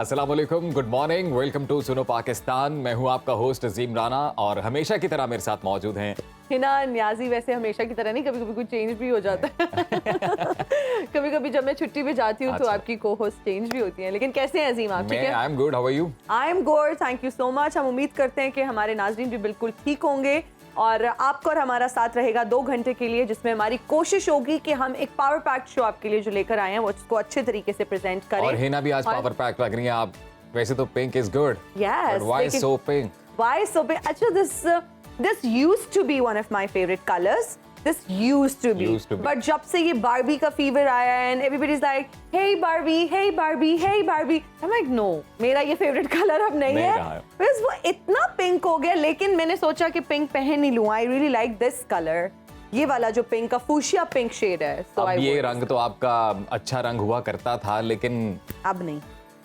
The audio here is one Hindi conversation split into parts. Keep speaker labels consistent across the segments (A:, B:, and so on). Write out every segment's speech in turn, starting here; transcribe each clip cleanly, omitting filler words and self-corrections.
A: अस्सलाम वालेकुम, गुड मॉर्निंग, वेलकम टू सुनो पाकिस्तान। मैं हूं आपका होस्ट अजीम राना और हमेशा की तरह मेरे साथ मौजूद हैं
B: हिना न्याजी। वैसे हमेशा की तरह नहीं, कभी कभी कुछ चेंज भी हो जाता है। कभी कभी जब मैं छुट्टी पे जाती हूँ तो
A: अच्छा।
B: आपकी को होस्ट चेंज भी होती हैं। लेकिन कैसे हैं अजीम आप? ठीक है,
A: I am good, how are you?
B: I am good, thank you so much. हम उम्मीद करते हैं कि हमारे नाज़रीन भी बिल्कुल ठीक होंगे और आपका और हमारा साथ रहेगा 2 घंटे के लिए, जिसमें हमारी कोशिश होगी कि हम एक पावर पैक्ड शो आपके लिए जो लेकर आए हैं वो उसको अच्छे तरीके से प्रेजेंट करें।
A: और हिना भी आज
B: और-
A: पावर पैक लग रही हैं आप। वैसे तो pink is good,
B: Yes,
A: why
B: लेकिन-
A: so pink?
B: Why so big? Actually, this used to be one of my favorite colors. This used to be. But जब से ये Barbie का fever आया है and everybody's like, hey Barbie, hey Barbie, hey Barbie. I'm like, no, मेरा ये favorite color अब नहीं है. Because वो इतना pink हो गया, लेकिन मैंने सोचा कि pink पहन ही लूँ. I really like this color. ये वाला जो पिंक का फूशिया पिंक शेड है. So
A: अब
B: I
A: ये
B: wore
A: रंग तो आपका अच्छा रंग हुआ करता था, लेकिन
B: अब नहीं.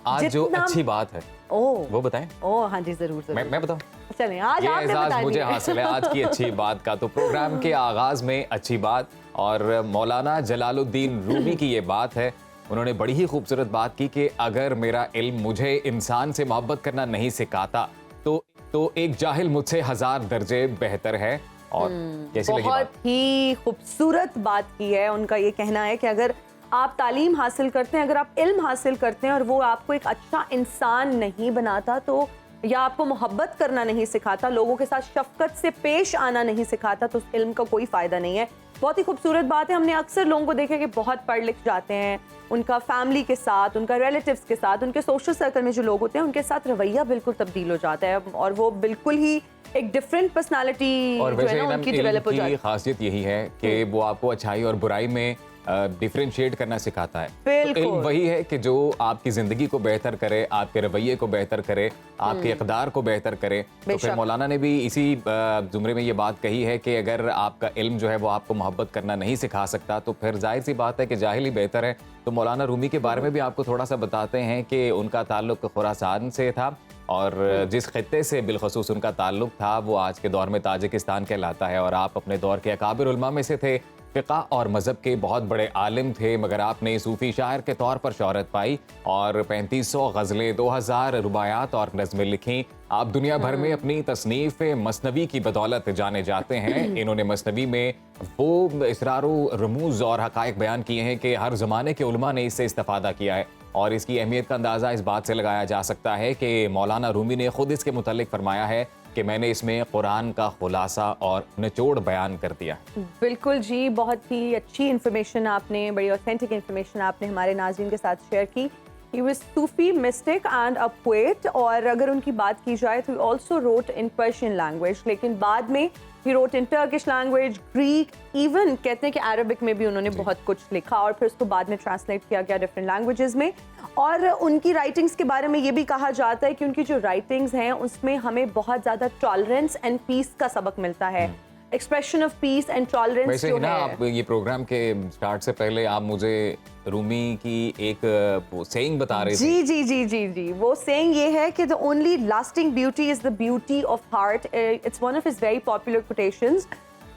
A: आज जो
B: जितना-
A: अच्छी बात है
B: ओह
A: वो बताएं।
B: ओह हाँ जी, जरूर जरूर.
A: मैं बताऊं?
B: चलें, आज
A: ये
B: आपने
A: एजाज
B: बता
A: मुझे
B: दिया.
A: हासिल है आज की अच्छी बात का। तो प्रोग्राम के आगाज में अच्छी बात और मौलाना जलालुद्दीन रूमी की ये बात है। उन्होंने बड़ी ही खूबसूरत बात की कि अगर मेरा इल्म मुझे इंसान से मोहब्बत करना नहीं सिखाता तो एक जाहिल मुझसे 1000 दर्जे बेहतर है। और कैसी लगी बात?
B: बहुत ही खूबसूरत बात की है। उनका ये कहना है कि अगर आप तालीम हासिल करते हैं, अगर आप इल्म हासिल करते हैं और वो आपको एक अच्छा इंसान नहीं बनाता, तो या आपको मोहब्बत करना नहीं सिखाता, लोगों के साथ शफकत से पेश आना नहीं सिखाता, तो उस इल्म का कोई फ़ायदा नहीं है। बहुत ही खूबसूरत बात है। हमने अक्सर लोगों को देखा कि बहुत पढ़ लिख जाते हैं, उनका फैमिली के साथ, उनका रिलेटिव्स के साथ, उनके सोशल सर्कल में जो लोग होते हैं उनके साथ रवैया बिल्कुल तब्दील हो जाता है और वो बिल्कुल ही एक डिफरेंट पर्सनालिटी
A: और
B: जो है
A: वैसे
B: ना
A: इल्म
B: उनकी डेवलप हो जाती
A: की
B: है।
A: खासियत यही है कि वो आपको अच्छाई और बुराई में डिफरेंशिएट करना सिखाता है। तो
B: बिल्कुल।
A: इल्म वही है कि जो आपकी जिंदगी को बेहतर करे, आपके रवैये को बेहतर करे, आपके इक़दार को बेहतर करे। तो फिर मौलाना ने भी इसी जुमरे में ये बात कही है कि अगर आपका इल्म जो है वो आपको मोहब्बत करना नहीं सिखा सकता, तो फिर जाहिर सी बात है कि जाहिल ही बेहतर है। तो मौलाना रूमी के बारे में भी आपको थोड़ा सा बताते हैं कि उनका ताल्लुक खुरासान से था और जिस खित्ते से बिलखसूस उनका ताल्लुक था वो आज के दौर में ताजिकिस्तान कहलाता है। और आप अपने दौर के अकाबिर उलमा में से थे, फ़िक़ा और मज़हब के बहुत बड़े आलिम थे, मगर आपने सूफ़ी शायर के तौर पर शोहरत पाई और 3500 गज़लें, 2000 रुबायात और नज़में लिखीं। आप दुनिया भर में अपनी तसनीफ़ मसनवी की बदौलत जाने जाते हैं। इन्होंने मसनवी में वो इसरारो रमूज़ और हक़ाइक़ बयान किए हैं कि हर ज़माने के उलमा ने इससे इस्तिफ़ादा किया है। और इसकी अहमियत का अंदाज़ा इस बात से लगाया जा सकता है कि मौलाना रूमी ने खुद इसके मुतालिक फरमाया है कि मैंने इसमें कुरान का खुलासा और निचोड़ बयान कर दिया।
B: बिल्कुल जी, बहुत ही अच्छी इन्फॉर्मेशन आपने, बड़ी ऑथेंटिक इन्फॉर्मेशन आपने हमारे नाज़रीन के साथ शेयर की। He was Sufi mystic and a poet, और अगर उनकी बात की जाए तो he also wrote in Persian language, लेकिन बाद में he wrote in Turkish language, Greek, even कहते हैं कि Arabic में भी उन्होंने बहुत कुछ लिखा और फिर उसको बाद में ट्रांसलेट किया गया डिफरेंट लैंग्वेजेस में। और उनकी राइटिंग्स के बारे में ये भी कहा जाता है कि उनकी जो राइटिंग्स हैं उसमें हमें बहुत ज़्यादा टॉलरेंस एंड पीस का सबक मिलता है, expression of peace and tolerance
A: वैसे
B: जो
A: ना
B: है।
A: आप ये प्रोग्राम के स्टार्ट से पहले आप मुझे रूमी की एक वो सेइंग बता रहे थे।
B: जी जी जी जी जी, वो सेइंग ये है कि the only lasting beauty is the beauty of heart. It's one of his very popular quotations.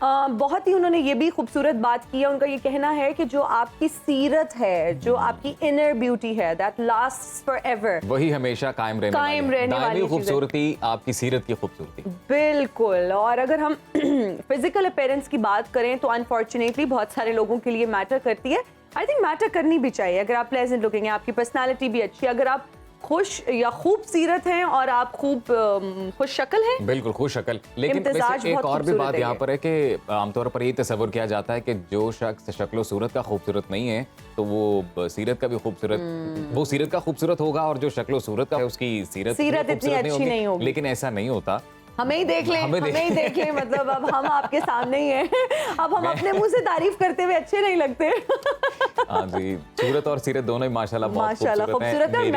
B: बहुत ही उन्होंने ये भी खूबसूरत बात की है। उनका ये कहना है कि जो आपकी सीरत है, जो आपकी इनर ब्यूटी है, दैट लास्ट्स फॉरएवर,
A: वही हमेशा कायम रहने वाली
B: चीज़ है।
A: खूबसूरती आपकी सीरत की खूबसूरती।
B: बिल्कुल। और अगर हम फिजिकल अपीयरेंस की बात करें तो अनफॉर्चुनेटली बहुत सारे लोगों के लिए मैटर करती है। आई थिंक मैटर करनी भी चाहिए। अगर आप प्लेजेंट लुकिंग हैं, आपकी पर्सनालिटी भी अच्छी है, अगर आप खुश या खूबसूरत हैं और आप खूब खुश शक्ल हैं,
A: बिल्कुल खुश शक्ल। लेकिन वैसे एक और भी बात यहाँ पर है कि आमतौर पर ये तस्वुर किया जाता है कि जो शख्स शक्ल सूरत का खूबसूरत नहीं है तो वो सीरत का भी खूबसूरत, वो सीरत का खूबसूरत होगा और जो शक्ल सूरत का है उसकी सीरत
B: इतनी अच्छी नहीं होगी।
A: लेकिन ऐसा नहीं होता।
B: हमें ही देख लें, हमें ही देख लें। मतलब अब हम आपके सामने ही हैं, अब हम अपने मुंह से तारीफ करते हुए अच्छे नहीं लगते।
A: हाँ जी, सूरत और सीरत दोनों ही माशाल्लाह बहुत खूबसूरत है।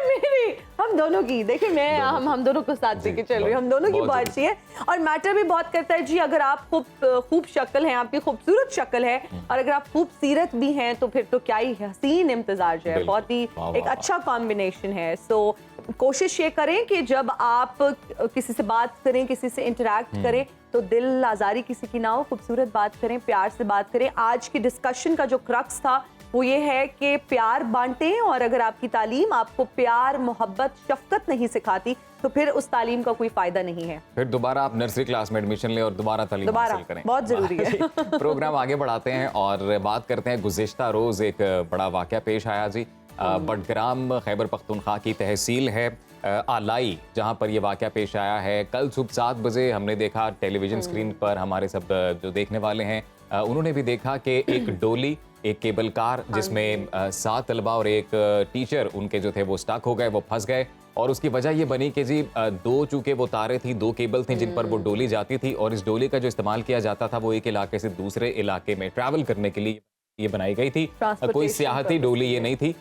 B: मेरी हम दोनों की देखिए, मैं हम दोनों को साथ लेके चल रही हूँ, हम दोनों की बहुत अच्छी है। और मैटर भी बहुत करता है जी। अगर आप खूब शक्ल हैं, आपकी खूबसूरत शक्ल है, और अगर आप खूब सीरत भी हैं तो फिर तो क्या ही हसीन इम्तिजाज है। बहुत ही एक अच्छा कॉम्बिनेशन है। सो कोशिश ये करें कि जब आप किसी से बात करें, किसी से इंटरेक्ट करें, तो दिल आज़ारी किसी की ना हो, खूबसूरत बात करें, प्यार से बात करें। आज की डिस्कशन का जो क्रक्स था वो ये है कि प्यार बांटें, और अगर आपकी तालीम आपको प्यार, मोहब्बत, शफकत नहीं सिखाती तो फिर उस तालीम का कोई फायदा नहीं है।
A: फिर दोबारा आप नर्सरी क्लास में एडमिशन लें और दोबारा तालीम हासिल करें।
B: बहुत जरूरी है।
A: प्रोग्राम आगे बढ़ाते हैं और बात करते हैं। गुज़िश्ता रोज एक बड़ा वाक़या पेश आया जी। बडग्राम खैबर पख्तूनख्वा की तहसील है आलाई, जहां पर ये वाक़या पेश आया है। कल सुबह 7 बजे हमने देखा टेलीविजन स्क्रीन पर, हमारे सब जो देखने वाले हैं उन्होंने भी देखा कि एक डोली, एक केबल कार जिसमें 7 तलबा और एक टीचर उनके जो थे वो स्टक हो गए, वो फंस गए। और उसकी वजह ये बनी कि जी 2 चूंकि वो तारें थी, 2 केबल थी जिन पर वो डोली जाती थी, और इस डोली का जो इस्तेमाल किया जाता था वो एक इलाके से दूसरे इलाके में ट्रैवल करने के लिए ये बनाई गई थी। कोई सियाहती डोली ये नहीं थी।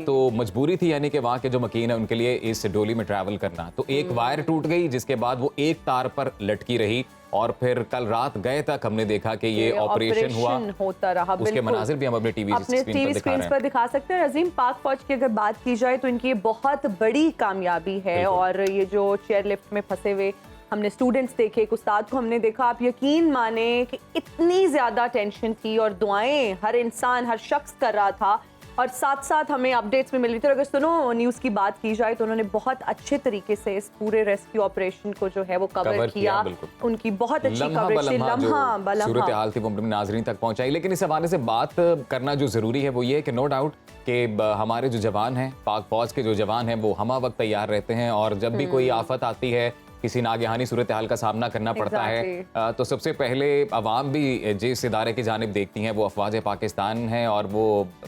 A: तो मजबूरी थी यानी कि वहाँ के जो मकीन है उनके लिए इस डोली में ट्रैवल करना। तो एक वायर टूट गई, जिसके बाद वो एक तार पर लटकी रही, और फिर कल रात गए तक हमने देखा कि ये ऑपरेशन हुआ
B: होता रहा।
A: उसके मनाजिर भी हम अपने टीवी
B: स्क्रीन पर दिखा सकते हैं। अजीम, पाक फौज की अगर बात की जाए तो इनकी ये बहुत बड़ी कामयाबी है, और ये जो चेयर लिफ्ट में फंसे हुए हमने स्टूडेंट्स देखे, एक उस्ताद को हमने देखा, आप यकीन माने कि इतनी ज्यादा टेंशन थी और दुआएं हर इंसान, हर शख्स कर रहा था, और साथ साथ हमें अपडेट्स भी मिल रही थी। और अगर सुनो न्यूज़ की बात की जाए तो उन्होंने बहुत अच्छे तरीके से इस पूरे रेस्क्यू ऑपरेशन को जो है वो कवर किया। उनकी बहुत अच्छी कवरेज थी, लम्हा बलम्हा
A: सूरत हाल थी वो अपने नाज़रीन तक पहुंचाई। लेकिन इस हवाले से बात करना जो ज़रूरी है वो ये है कि नो डाउट कि हमारे जो जवान हैं, पाक फौज के जो जवान हैं, वो हमा वक्त तैयार रहते हैं, और जब भी कोई आफत आती है, किसी नागहानी सूरत हाल का सामना करना पड़ता है, तो सबसे पहले अवाम भी जिस इदारे की जानिब देखती हैं वो अफवाज पाकिस्तान है, और वो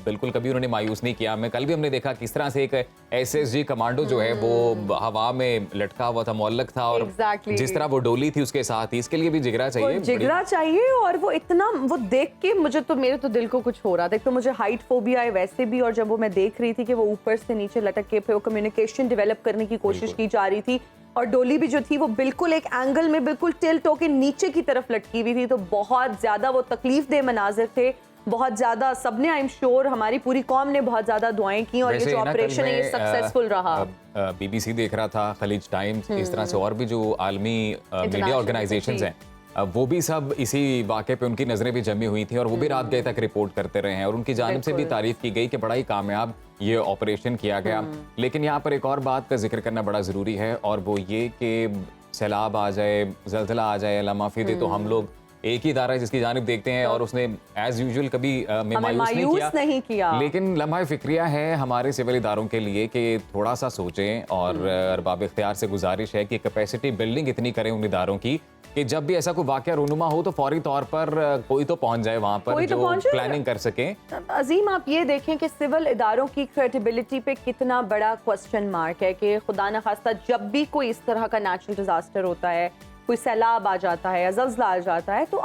A: बिल्कुल कभी उन्होंने मायूस नहीं किया। मैं कल भी हमने देखा किस तरह से एक SSG कमांडो जो है वो हवा में लटका हुआ था, मुअल्लक था, और जिस तरह वो डोली थी उसके साथ ही, इसके लिए भी जिगरा चाहिए,
B: जिगरा चाहिए। और वो इतना, वो देख के मेरे तो दिल को कुछ हो रहा था। तो मुझे हाइट फोबिया है वैसे भी, और जब वो मैं देख रही थी कि वो ऊपर से नीचे लटक के, फिर वो कम्युनिकेशन डेवलप करने की कोशिश की जा रही थी, और डोली भी जो थी वो बिल्कुल एक एंगल में बिल्कुल टिल्ट होके नीचे की तरफ लटकी हुई थी। तो बहुत ज्यादा वो तकलीफ दे मनाजिर थे, बहुत ज्यादा। सबने, आई एम श्योर हमारी पूरी कौम ने बहुत ज्यादा दुआएं की, और ये जो ऑपरेशन है ये सक्सेसफुल रहा।
A: BBC देख रहा था, खलीज टाइम्स, इस तरह से और भी जो आलमी मीडिया ऑर्गेनाइजेशंस हैं, वो भी सब इसी वाक़े पे उनकी नज़रें भी जमी हुई थी, और वो भी रात गए तक रिपोर्ट करते रहे हैं, और उनकी जानिब से भी तारीफ की गई कि बड़ा ही कामयाब ये ऑपरेशन किया गया। लेकिन यहाँ पर एक और बात का जिक्र करना बड़ा ज़रूरी है, और वो ये कि सैलाब आ जाए, ज़ल्ज़ला आ जाए, अल्लाह माफ़ी दे, तो हम लोग एक ही इदारा है जिसकी जानिब देखते हैं, और उसने एज यूजुअल कभी मायूस नहीं किया। लेकिन लम्हा फिक्रिया है हमारे सिविल इदारों के लिए कि थोड़ा सा सोचें, और अरबाब इख्तियार से गुजारिश है कि कैपेसिटी बिल्डिंग इतनी करें उन इदारों की कि जब भी ऐसा कोई वाकया रूनुमा हो तो फौरी तौर पर कोई तो पहुंच जाए वहां पर, जो प्लानिंग कर सके।
B: अजीम, आप ये देखें कि सिविल इदारों की क्रेडिबिलिटी पे कितना बड़ा क्वेश्चन मार्क है कि खुदा न खास्ता जब भी कोई इस तरह का नेचुरल डिजास्टर होता है, कोई सैलाब आ जाता है या ज़ल्ज़ला आ जाता है, तो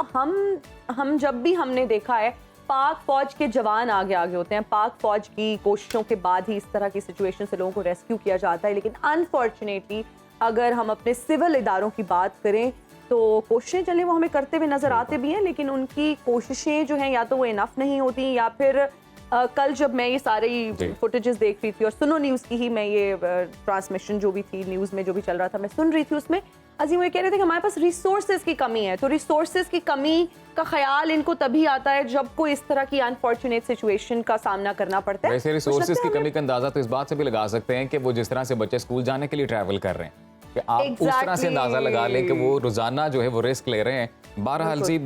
B: हम जब भी हमने देखा है पाक फौज के जवान आगे होते हैं। पाक फौज की कोशिशों के बाद ही इस तरह की सिचुएशन से लोगों को रेस्क्यू किया जाता है। लेकिन अनफॉर्चुनेटली अगर हम अपने सिविल इदारों की बात करें तो कोशिशें चलें वो हमें करते हुए नजर आते भी हैं, लेकिन उनकी कोशिशें जो हैं या तो वो इनफ नहीं होती, या फिर कल जब मैं ये सारी फुटेजेस देख रही थी, और सुनो न्यूज़ की ही मैं ये ट्रांसमिशन जो भी थी न्यूज़ में जो भी चल रहा था मैं सुन रही थी, उसमें अजीम ये कह रहे थे कि हमारे पास रिसोर्सेज की कमी है। तो रिसोर्सेज की कमी का ख्याल इनको तभी आता है जब कोई इस तरह की अनफॉर्चुनेट सिचुएशन का सामना करना पड़ता है।
A: वैसे रिसोर्सेज की कमी का अंदाजा तो इस बात से भी लगा सकते हैं कि वो जिस तरह से बच्चे स्कूल जाने के लिए ट्रैवल कर रहे हैं, कि आप उस तरह से अंदाजा लगा लें कि वो रोजाना जो है वो रिस्क ले रहे हैं। बहरहाल जी,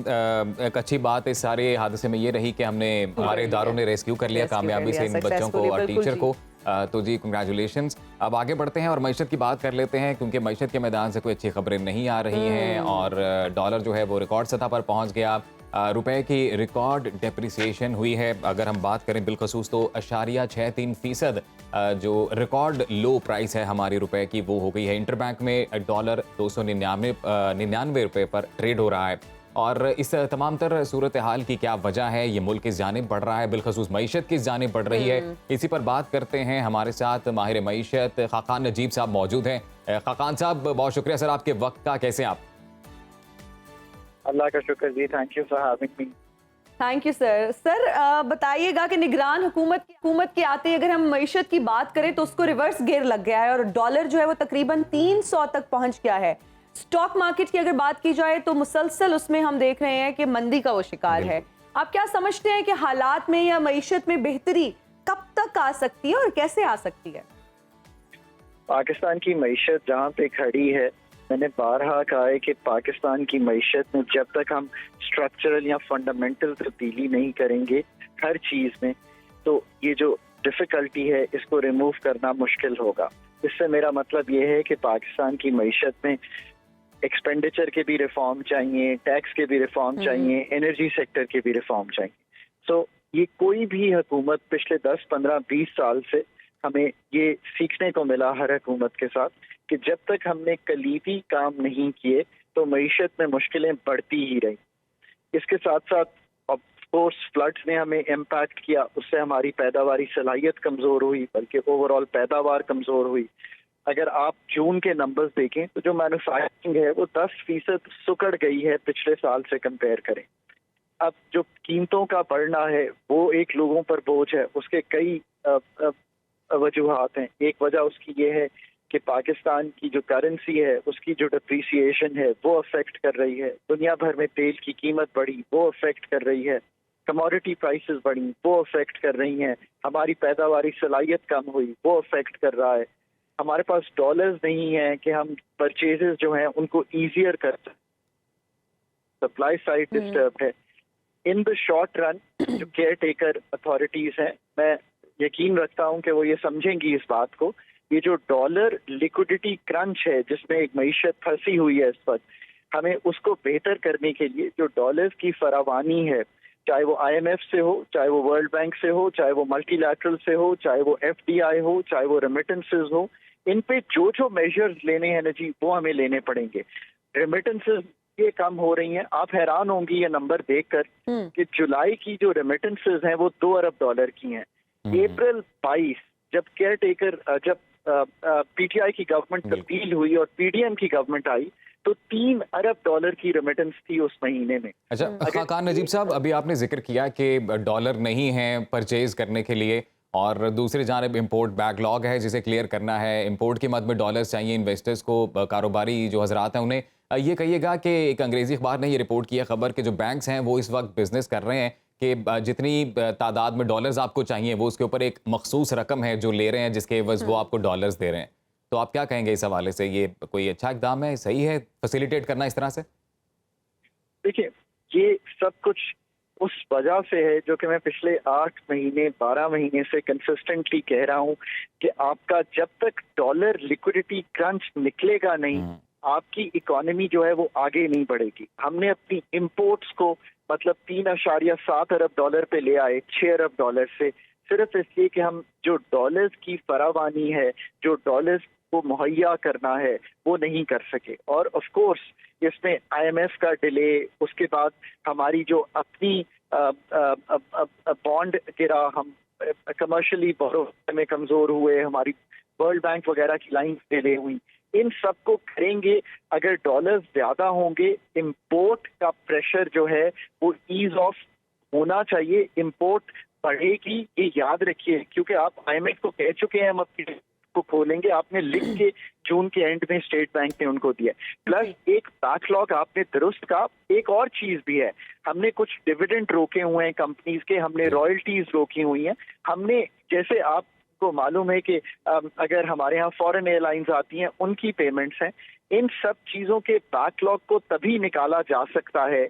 A: एक अच्छी बात इस सारे हादसे में ये रही कि हमने हमारे इदारों ने रेस्क्यू कर लिया कामयाबी से इन बच्चों को और टीचर को। तो जी कंग्रेचुलेशंस। अब आगे बढ़ते हैं और मईशत की बात कर लेते हैं, क्योंकि मईशत के मैदान से कोई अच्छी खबरें नहीं आ रही हैं, और डॉलर जो है वो रिकॉर्ड सतह पर पहुंच गया। रुपए की रिकॉर्ड डेप्रिसिएशन हुई है। अगर हम बात करें बिलखसूस तो 0.63% जो रिकॉर्ड लो प्राइस है हमारी रुपए की वो हो गई है। इंटरबैंक में डॉलर 299 रुपए पर ट्रेड हो रहा है। और इस तमाम तर सूरत हाल की क्या वजह है, ये मुल्क किस जानिब बढ़ रहा है, बिलखसूस मईशत किस जानिब बढ़ रही है, इसी पर बात करते हैं। हमारे साथ माहिर मईशत खाकान नजीब साहब मौजूद हैं। खाकान साहब, बहुत शुक्रिया सर आपके वक्त का, कैसे आप?
C: अल्लाह का शुक्र जी, thank you for having me.
B: Thank you sir. Sir बताइएगा कि निगरान हुकूमत के आते अगर हम मईशत की बात करें तो उसको रिवर्स गियर लग गया है और डॉलर जो है वो तकरीबन 300 तक पहुंच गया है। स्टॉक मार्केट की अगर बात की जाए तो मुसलसल उसमें हम देख रहे हैं कि मंदी का वो शिकार है। आप क्या समझते हैं कि हालात में या मईशत में बेहतरी कब तक आ सकती है और कैसे आ सकती है?
C: पाकिस्तान की मईशत जहाँ पे खड़ी है, मैंने बारहा कहा है कि पाकिस्तान की मईशत में जब तक हम स्ट्रक्चरल या फंडामेंटल तब्दीली नहीं करेंगे हर चीज़ में, तो ये जो डिफ़िकल्टी है इसको रिमूव करना मुश्किल होगा। इससे मेरा मतलब ये है कि पाकिस्तान की मईशत में एक्सपेंडिचर के भी रिफॉर्म चाहिए, टैक्स के भी रिफॉर्म चाहिए, एनर्जी सेक्टर के भी रिफॉर्म चाहिए। सो ये कोई भी हुकूमत पिछले 10, 15, 20 साल से हमें ये सीखने को मिला हर हुकूमत के साथ कि जब तक हमने कलीदी काम नहीं किए तो मईशत में मुश्किलें बढ़ती ही रही। इसके साथ साथ ऑफ कोर्स फ्लड्स ने हमें इम्पैक्ट किया, उससे हमारी पैदावारी सलाहियत कमज़ोर हुई, बल्कि ओवरऑल पैदावार कमज़ोर हुई। अगर आप जून के नंबर्स देखें तो जो मैन्युफैक्चरिंग है वो 10% सुकड़ गई है पिछले साल से कंपेयर करें। अब जो कीमतों का बढ़ना है वो एक लोगों पर बोझ है, उसके कई वजूहात हैं। एक वजह उसकी ये है कि पाकिस्तान की जो करेंसी है उसकी जो डिप्रिसिएशन है वो अफेक्ट कर रही है। दुनिया भर में तेल की कीमत बढ़ी, वो अफेक्ट कर रही है। कमोडिटी प्राइसेस बढ़ी, वो अफेक्ट कर रही हैं। हमारी पैदावारी सलाहियत कम हुई, वो अफेक्ट कर रहा है। हमारे पास डॉलर्स नहीं है कि हम परचेजेस जो हैं उनको ईजियर कर सकते। सप्लाई साइड डिस्टर्ब है। इन द शॉर्ट रन जो केयर टेकर अथॉरिटीज हैं, मैं यकीन रखता हूं कि वो ये समझेंगी इस बात को। ये जो डॉलर लिक्विडिटी क्रंच है जिसमें एक मईशत फंसी हुई है इस वक्त, हमें उसको बेहतर करने के लिए जो डॉलर्स की फरावानी है, चाहे वो IMF से हो, चाहे वो वर्ल्ड बैंक से हो, चाहे वो मल्टीलैटरल से हो, चाहे वो FDI हो, चाहे वो रेमिटेंसेस हो, इन पे जो जो मेजर्स लेने हैं ना जी वो हमें लेने पड़ेंगे। रेमिटेंसेस ये कम हो रही हैं। आप हैरान होंगी ये नंबर देखकर कि जुलाई की जो रेमिटेंसेस हैं वो $2 अरब की हैं। अप्रैल 22 जब केयर टेकर जब PTI की गवर्नमेंट तब्दील हुई और PDM की गवर्नमेंट आई तो $3 अरब की रेमिटेंस थी उस महीने में।
A: अच्छा खाकान नजीब साहब, अभी आपने जिक्र किया कि डॉलर नहीं है परचेज करने के लिए और दूसरी जानब इंपोर्ट बैकलॉग है जिसे क्लियर करना है। इंपोर्ट की मद में डॉलर्स चाहिए इन्वेस्टर्स को, कारोबारी जो हजरात हैं उन्हें। ये कहिएगा कि एक अंग्रेजी अखबार ने ये रिपोर्ट किया खबर कि जो बैंक्स हैं वो इस वक्त बिजनेस कर रहे हैं कि जितनी तादाद में डॉलर्स आपको चाहिए वो उसके ऊपर एक मखसूस रकम है जो ले रहे हैं, जिसके एवज वो आपको डॉलर्स दे रहे हैं। तो आप क्या कहेंगे इस हवाले से? ये कोई अच्छा इकदाम है, सही है फैसिलिटेट करना इस तरह से?
C: देखिए, ये सब कुछ उस वजह से है जो कि मैं पिछले 8 महीने 12 महीने से कंसिस्टेंटली कह रहा हूं कि आपका जब तक डॉलर लिक्विडिटी क्रंच निकलेगा नहीं, आपकी इकोनॉमी जो है वो आगे नहीं बढ़ेगी। हमने अपनी इंपोर्ट्स को मतलब $3.7 अरब पे ले आए $6 अरब से, सिर्फ इसलिए कि हम जो डॉलर्स की फरावानी है, जो डॉलर्स को मुहैया करना है वो नहीं कर सके। और ऑफ कोर्स इसमें IMF का डिले, उसके बाद हमारी जो अपनी बॉन्ड गिरा, हम कमर्शियली बोरो में कमजोर हुए, हमारी वर्ल्ड बैंक वगैरह की लाइन डिले हुई। इन सब को करेंगे अगर डॉलर्स ज्यादा होंगे, इंपोर्ट का प्रेशर जो है वो ईज ऑफ होना चाहिए, इंपोर्ट बढ़ेगी, ये याद रखिए। क्योंकि आप IMF को कह चुके हैं हम अपनी को खोलेंगे, आपने लिख के जून के एंड में स्टेट बैंक ने उनको दिया। प्लस एक बैकलॉग आपने दुरुस्त का, एक और चीज भी है, हमने कुछ डिविडेंड रोके हुए हैं कंपनीज के, हमने रॉयल्टीज रोकी हुई हैं, हमने जैसे आपको मालूम है कि अगर हमारे यहाँ फॉरेन एयरलाइंस आती हैं उनकी पेमेंट्स हैं। इन सब चीजों के बैकलॉग को तभी निकाला जा सकता है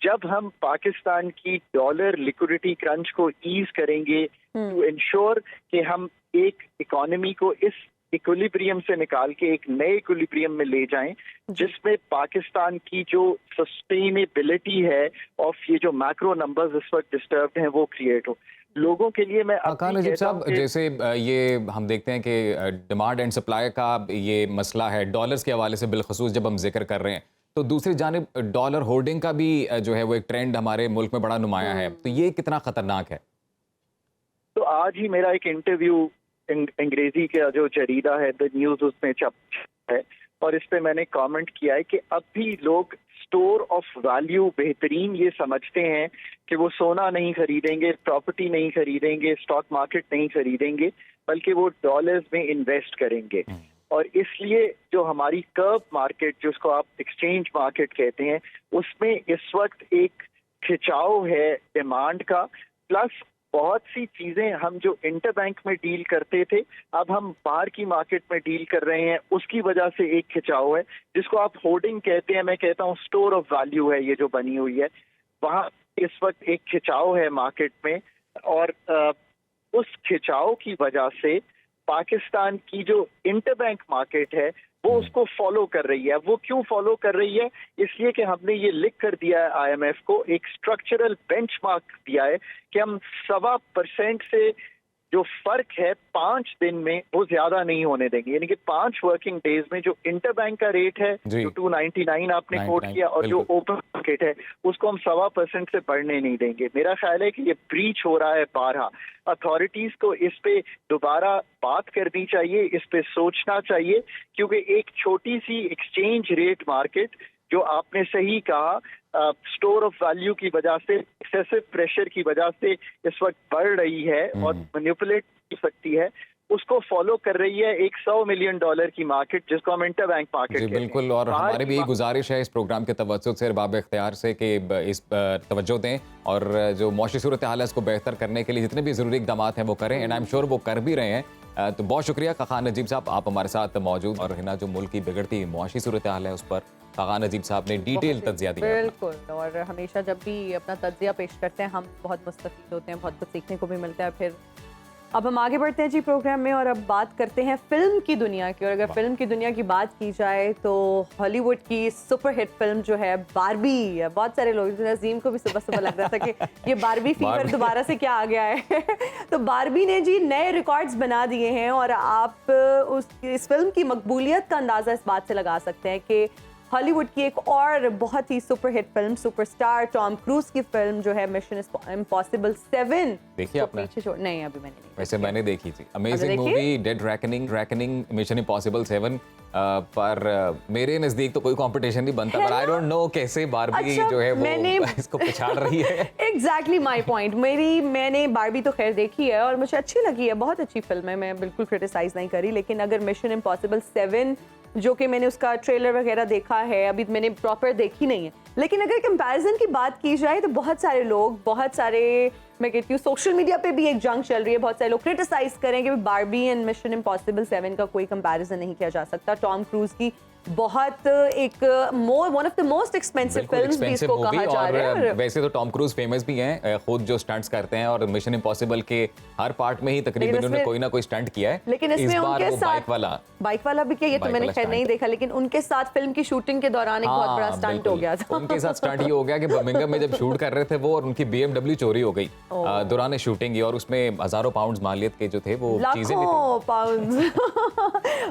C: जब हम पाकिस्तान की डॉलर लिक्विडिटी क्रंच को ईज करेंगे टू इंश्योर कि हम एक इकोनॉमी को इस इक्विलिब्रियम से निकाल के एक नए इक्विलिब्रियम में ले जाएं जिसमें पाकिस्तान की जो सस्टेनेबिलिटी है ऑफ ये जो मैक्रो नंबर्स इस वक्त डिस्टर्ब्ड हैं वो क्रिएट हो लोगों के लिए। मैं
A: खान नजीब साहब, जैसे ये हम देखते हैं कि डिमांड एंड सप्लाई का ये मसला है डॉलर्स के हवाले से, बिलखसूस जब हम जिक्र कर रहे हैं, तो दूसरी जानिब डॉलर होर्डिंग का भी जो है वो एक ट्रेंड हमारे मुल्क में बड़ा नुमाया है, तो ये कितना खतरनाक है?
C: तो आज ही मेरा एक इंटरव्यू अंग्रेजी का जो जरीदा है द न्यूज उसमें छप है, और इस पे मैंने कमेंट किया है कि अब भी लोग स्टोर ऑफ वैल्यू बेहतरीन ये समझते हैं कि वो सोना नहीं खरीदेंगे, प्रॉपर्टी नहीं खरीदेंगे, स्टॉक मार्केट नहीं खरीदेंगे, बल्कि वो डॉलर्स में इन्वेस्ट करेंगे। और इसलिए जो हमारी कर्व मार्केट, जिसको आप एक्सचेंज मार्केट कहते हैं, उसमें इस वक्त एक खिंचाव है डिमांड का, प्लस बहुत सी चीजें हम जो इंटरबैंक में डील करते थे अब हम बाहर की मार्केट में डील कर रहे हैं, उसकी वजह से एक खिंचाव है जिसको आप होर्डिंग कहते हैं, मैं कहता हूँ स्टोर ऑफ वैल्यू है ये जो बनी हुई है, वहाँ इस वक्त एक खिंचाव है मार्केट में। और उस खिंचाव की वजह से पाकिस्तान की जो इंटरबैंक मार्केट है वो उसको फॉलो कर रही है। वो क्यों फॉलो कर रही है? इसलिए कि हमने ये लिख कर दिया है आईएमएफ को, एक स्ट्रक्चरल बेंचमार्क दिया है कि हम 1.25% से जो फर्क है 5 दिन में वो ज्यादा नहीं होने देंगे। यानी कि 5 वर्किंग डेज में जो इंटरबैंक का रेट है जो 299 आपने कोट किया और जो ओपन मार्केट है उसको हम 1.25% से बढ़ने नहीं देंगे। मेरा ख्याल है कि ये ब्रीच हो रहा है बारहा। अथॉरिटीज को इस पे दोबारा बात करनी चाहिए, इस पे सोचना चाहिए, क्योंकि एक छोटी सी एक्सचेंज रेट मार्केट जो आपने सही कहा स्टोर ऑफ वैल्यू की वजह से, एक्सेसिव प्रेशर की वजह से इस वक्त बढ़ रही है और मैनिपुलेट कर सकती है, उसको फॉलो कर रही है एक $100 मिलियन की मार्केट जिसको हम इंटरबैंक मार्केट कहते हैं।
A: बिल्कुल, और हमारी भी यही गुजारिश है इस प्रोग्राम के तवज्जुह से बाब इख्तियार से कि इस तवज्जो दें और जो मौशी सूरत हाल है उसको बेहतर करने के लिए जितने भी ज़रूरी इक़दाम हैं वो करें, एंड आई एम श्योर वो कर भी रहे हैं। तो बहुत शुक्रिया खान नजीब साहब, आप हमारे साथ मौजूद, और हिना जो मुल्क की बिगड़ती मौशी सूरत हाल है उस पर खान नजीब साहब ने डिटेल तज्जिया दिया।
B: बिल्कुल, और हमेशा जब भी अपना तज्जिया पेश करते हैं हम बहुत मुस्तफ़ीद होते हैं, बहुत कुछ सीखने को भी मिलता है। फिर अब हम आगे बढ़ते हैं जी प्रोग्राम में, और अब बात करते हैं फिल्म की दुनिया की। और अगर फिल्म की दुनिया की बात की जाए तो हॉलीवुड की सुपरहिट फिल्म जो है बारबी, बहुत सारे लोग, नज़ीम को भी सुबह सुबह लग रहा था कि ये बारबी फीवर दोबारा से क्या आ गया है तो बारबी ने जी नए रिकॉर्ड्स बना दिए हैं, और आप इस फिल्म की मकबूलियत का अंदाज़ा इस बात से लगा सकते हैं कि हॉलीवुड की एक और बहुत ही superhit film, superstar Tom Cruise की फिल्म जो है मिशन इम्पॉसिबल 7,
A: देखिए आपने?
B: नहीं, अभी मैंने नहीं।
A: वैसे मैंने देखी थी, amazing movie, dead reckoning, mission impossible 7, पर मेरे नजदीक तो कोई कंपटीशन नहीं बनता, पर आई डोंट नो कैसे बारबी जो है वो इसको पछाड़ रही है।
B: Exactly my point. मैंने बारबी तो खैर देखी है और मुझे अच्छी लगी है, बहुत अच्छी फिल्म है, मैं बिल्कुल क्रिटिसाइज नहीं करी, लेकिन अगर मिशन इम्पॉसिबल 7 जो कि मैंने उसका ट्रेलर वगैरह देखा है, अभी मैंने प्रॉपर देखी नहीं है, लेकिन अगर कंपैरिजन की बात की जाए तो बहुत सारे लोग, बहुत सारे, मैं कहती हूँ सोशल मीडिया पे भी एक जंग चल रही है, बहुत सारे लोग क्रिटिसाइज करेंगे बारबी एंड मिशन इम्पॉसिबल 7 का कोई कंपैरिजन नहीं किया जा सकता। टॉम क्रूज की बहुत एक one of the most expensive films भी इसको कहा जा रहा है।
A: वैसे तो टॉम क्रूज फेमस भी हैं, खुद जो स्टंट्स करते हैं, और मिशन इम्पॉसिबल के हर पार्ट में ही तकरीबन उन्होंने कोई ना कोई स्टंट किया है।
B: लेकिन इसमें उनके साथ बाइक वाला भी किया, ये तो मैंने खैर नहीं देखा, लेकिन उनके साथ फिल्म की शूटिंग के दौरान एक बहुत बड़ा स्टंट हो गया था।
A: उनके साथ स्टंट ये हो गया कि बर्मिंघम में जब शूट कर रहे थे वो, और उनकी BMW चोरी हो गई दौरान शूटिंग, और उसमें हजारों पाउंड मालियत के जो थे वो चीजें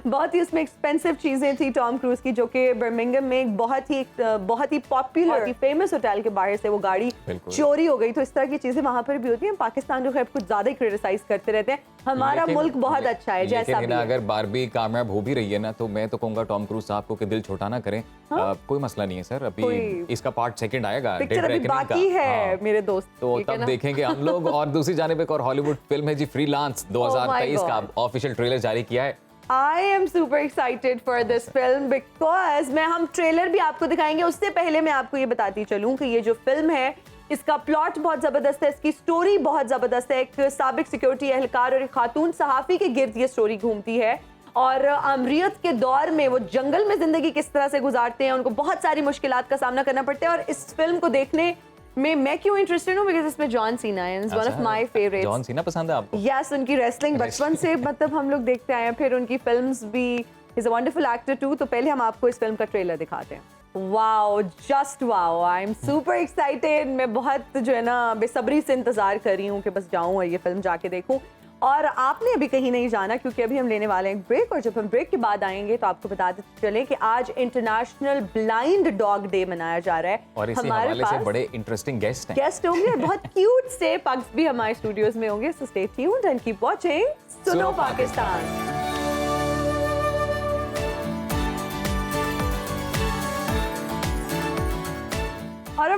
B: बहुत ही उसमें एक्सपेंसिव चीजें थी टॉम क्रूज की, जो कि बर्मिंघम में एक बहुत ही पॉपुलर फेमस होटल के बाहर से वो गाड़ी चोरी हो गई। तो इस तरह की चीजें वहां पर भी होती हैं। पाकिस्तान जो है कुछ ज्यादा ही क्रिटिसाइज करते रहते हैं, हमारा मुल्क बहुत अच्छा है जैसा भी है।
A: अगर बारबी कामयाब हो भी रही है ना, तो मैं तो कहूंगा टॉम क्रूज साहब को कि दिल छोटा ना करें। कोई मसला नहीं है सर, अभी इसका पार्ट 2 आएगा,
B: पिक्चर अभी बाकी है मेरे दोस्त,
A: तो तब देखेंगे हम लोग। और दूसरी जानिब एक और हॉलीवुड फिल्म है जी फ्रीलांस, 2023 का ऑफिशियल ट्रेलर जारी किया है।
B: I am super excited for this film because हम ट्रेलर भी आपको दिखाएंगे। उससे पहले मैं आपको ये बताती चलूं कि ये जो फिल्म है इसका प्लॉट बहुत जबरदस्त है, इसकी स्टोरी बहुत जबरदस्त है। एक साबिक सिक्योरिटी एहलकार और एक खातून सहाफी के गिर्द ये स्टोरी घूमती है, और अमरीत के दौर में वो जंगल में जिंदगी किस तरह से गुजारते हैं, उनको बहुत सारी मुश्किलात का सामना करना पड़ता है। और इस फिल्म को देखने में मैं क्यों इंटरेस्टेड हूँ, बिकॉज़ इसमें जॉन सीना है, one of my favourites.
A: John Cena पसंद है आपको?
B: यस, उनकी रेसलिंग बचपन से मतलब हम लोग देखते आए हैं, फिर उनकी फिल्म्स भी, is a wonderful actor too. तो पहले हम आपको इस फिल्म का ट्रेलर दिखाते हैं। Wow, just wow, I am super excited. मैं बहुत जो है ना बेसब्री से इंतजार कर रही हूँ कि बस जाऊँ और ये फिल्म जाके देखूँ। और आपने अभी कहीं नहीं जाना, क्योंकि अभी हम लेने वाले हैं ब्रेक, और जब हम ब्रेक के बाद आएंगे तो आपको बताते चले कि आज इंटरनेशनल ब्लाइंड डॉग डे मनाया जा रहा है।
A: और इसी हवाले से बड़े इंटरेस्टिंग गेस्ट
B: होंगे, बहुत क्यूट से पग्स भी हमारे स्टूडियोज में होंगे। So stay tuned and keep watching सुनो पाकिस्तान।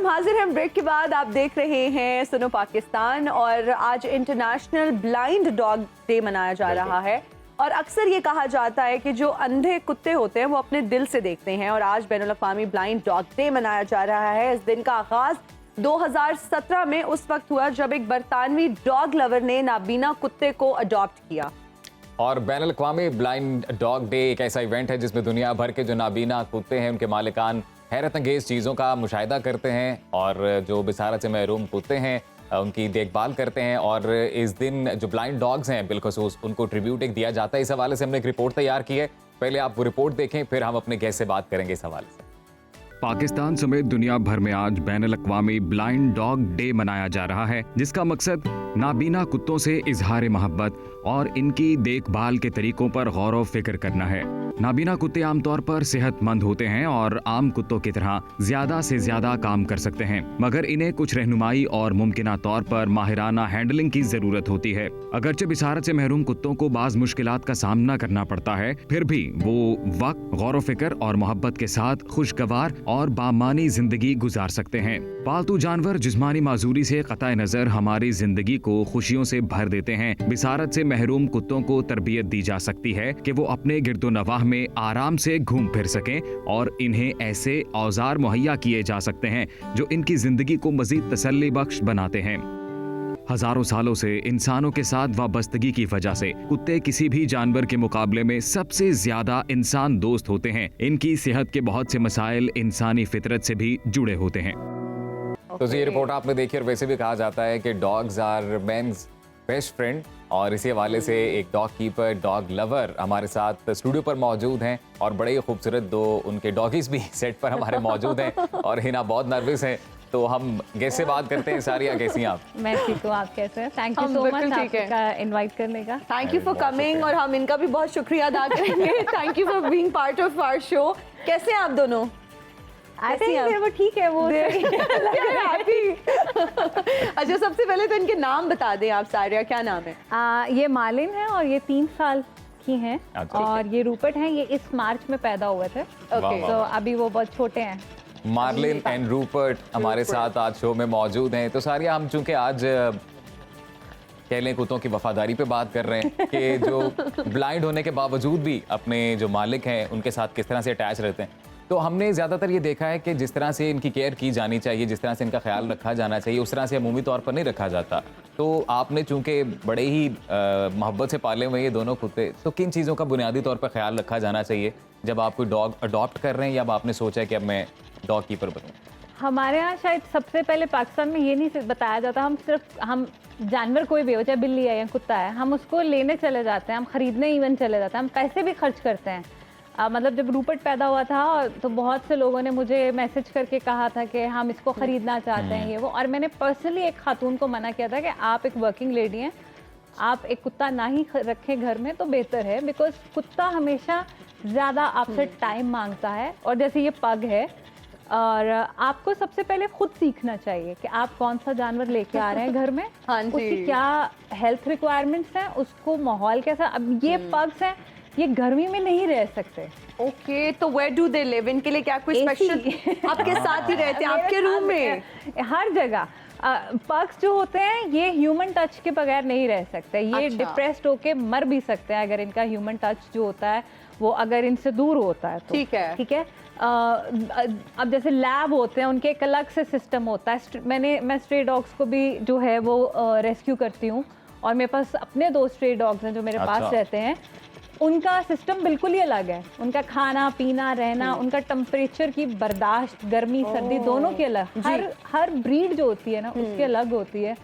B: हाजिर हैं ब्रेक के बाद। आप देख रहे हैं सुनो पाकिस्तान और आज इंटरनेशनल ब्लाइंड डॉग डे मनाया जा रहा है। और अक्सर ये कहा जाता है कि जो अंधे कुत्ते होते हैं वो अपने दिल से देखते हैं और आज बैनुल अक़वामी ब्लाइंड डॉग डे मनाया जा रहा है। इस दिन का आगाज 2017 में उस वक्त हुआ जब एक बरतानवी डॉग लवर ने नाबीना कुत्ते को अडॉप्ट किया।
A: और बैनुल अक़वामी ब्लाइंड डॉग डे एक ऐसा इवेंट है जिसमें दुनिया भर के जो नाबीना कुत्ते हैं उनके मालिकान हैरत अंगेज चीज़ों का मुशाहिदा करते हैं और जो बिसारत से महरूम कुत्ते हैं उनकी देखभाल करते हैं। और इस दिन जो ब्लाइंड डॉग्स हैं बिलखुसूस उनको ट्रिब्यूट एक दिया जाता है। इस हवाले से हमने एक रिपोर्ट तैयार की है, पहले आप वो रिपोर्ट देखें फिर हम अपने गेस्ट से बात करेंगे इस हवाले से।
D: पाकिस्तान समेत दुनिया भर में आज बैनुल अक़वामी ब्लाइंड डॉग डे मनाया जा रहा है, जिसका मकसद नाबीना कुत्तों से इजहार मोहब्बत और इनकी देखभाल के तरीकों पर गौर व फिक्र करना है। नाबीना कुत्ते आमतौर पर सेहतमंद होते हैं और आम कुत्तों की तरह ज्यादा से ज्यादा काम कर सकते हैं, मगर इन्हें कुछ रहनुमाई और मुमकिना तौर पर माहिराना हैंडलिंग की जरूरत होती है। अगरचे बिसारत से महरूम कुत्तों को बाज मुश्किलात का सामना करना पड़ता है, फिर भी वो वक्त गौर व फिक्र और मोहब्बत के साथ खुशगवार और बामानी जिंदगी गुजार सकते हैं। पालतू जानवर जिस्मानी माजूरी से कतई नजर हमारी जिंदगी को खुशियों से भर देते हैं। बिसारत से महरूम कुत्तों को तरबियत दी जा सकती है कि वो अपने गिरदो नवाह में आराम से घूम फिर सकें और इन्हें ऐसे औजार मुहैया किए जा सकते हैं जो इनकी जिंदगी को मजीद तसल्ली बख्श बनाते हैं। हजारों सालों से इंसानों के साथ वाबस्तगी की वजह से कुत्ते किसी भी जानवर के मुकाबले में सबसे ज्यादा इंसान दोस्त होते हैं। इनकी सेहत के बहुत से मसाइल इंसानी फितरत से भी जुड़े होते हैं।
A: तो ये रिपोर्ट आपने देखी और वैसे भी कहा जाता है कि dogs are men's best friend और इसी हवाले से एक डॉग कीपर डॉग लवर हमारे साथ स्टूडियो पर मौजूद हैं और बड़े ही खूबसूरत दो उनके डॉगीज भी सेट पर हमारे मौजूद हैं। और हिना बहुत नर्वस हैं, तो हम गेस्ट से बात करते हैं। सारिया कैसी हैं आप?
E: मैं ठीक हूँ, आप कैसे हैं? थैंक यू
B: हम
E: सो
B: बिल्कुल
E: मच
B: ठीक है।
E: आपका इनवाइट करने का।
B: थैंक यू फॉर कमिंग और हम इनका भी बहुत शुक्रिया अदा करेंगे। Thank you for being part of our show. कैसे हैं आप दोनों?
E: आई
B: कैसी हैं
E: थिंक वो ठीक है, वो सही है।
B: अच्छा, सबसे पहले तो इनके नाम बता दें आप सारिया, क्या नाम है?
E: ये मालिन है और ये 3 साल की हैं
A: अच्छा।
E: और ये रूपर्ट हैं। ये इस मार्च में पैदा हुए थे,
B: ओके।
E: तो अभी वो बहुत छोटे हैं।
A: मार्लिन एंड रूपर्ट हमारे साथ आज शो में मौजूद हैं। तो सारिया, हम चूंकि आज कह लें कुत्तों की वफादारी पे बात कर रहे हैं कि जो ब्लाइंड होने के बावजूद भी अपने जो मालिक हैं उनके साथ किस तरह से अटैच रहते हैं, तो हमने ज़्यादातर ये देखा है कि जिस तरह से इनकी केयर की जानी चाहिए, जिस तरह से इनका ख्याल रखा जाना चाहिए, उस तरह से अमूमी तौर पर नहीं रखा जाता। तो आपने चूंकि बड़े ही मोहब्बत से पाले हुए ये दोनों कुत्ते, तो किन चीज़ों का बुनियादी तौर पर ख्याल रखा जाना चाहिए जब आप कोई डॉग अडॉप्ट कर रहे हैं या अब आपने सोचा है कि अब मैं डॉग कीपर बनूँ?
E: हमारे यहाँ शायद सबसे पहले पाकिस्तान में ये नहीं बताया जाता। हम जानवर कोई भी हो, चाहे बिल्ली है या कुत्ता है, हम उसको लेने चले जाते हैं, हम खरीदने इवन चले जाते हैं, हम पैसे भी खर्च करते हैं। मतलब जब रूपर्ट पैदा हुआ था तो बहुत से लोगों ने मुझे मैसेज करके कहा था कि हम इसको ख़रीदना चाहते हैं ये वो, और मैंने पर्सनली एक खातून को मना किया था कि आप एक वर्किंग लेडी हैं, आप एक कुत्ता ना ही रखें घर में तो बेहतर है, बिकॉज कुत्ता हमेशा ज़्यादा आपसे टाइम मांगता है। और जैसे ये पग है, और आपको सबसे पहले खुद सीखना चाहिए कि आप कौन सा जानवर लेके आ रहे हैं घर में,
B: हाँ जी।
E: उसकी क्या हेल्थ रिक्वायरमेंट्स हैं, उसको माहौल कैसा। अब ये पग्स हैं, ये गर्मी में नहीं रह सकते।
B: ओके, तो वेयर डू दे लिव? इनके लिए क्या कोई स्पेशल आपके साथ ही रहते हैं, आपके रूम में?
E: हर जगह। पग्स जो होते हैं ये ह्यूमन टच के बगैर नहीं रह सकते। ये
B: अच्छा।
E: डिप्रेस्ड होके मर भी सकते हैं अगर इनका ह्यूमन टच जो होता है वो अगर इनसे दूर होता है तो।
B: ठीक है।
E: ठीक है। अब जैसे लैब होते हैं, उनके एक अलग से सिस्टम होता है। मैं स्ट्रे डॉग्स को भी जो है वो रेस्क्यू करती हूँ, और मेरे पास अपने 2 स्ट्रे डॉग्स हैं जो मेरे पास
A: अच्छा।
E: रहते हैं। उनका सिस्टम बिल्कुल ही अलग है, उनका खाना पीना रहना, उनका टेम्परेचर की बर्दाश्त, गर्मी सर्दी दोनों की अलग। हर ब्रीड जो होती है ना उसकी अलग होती है।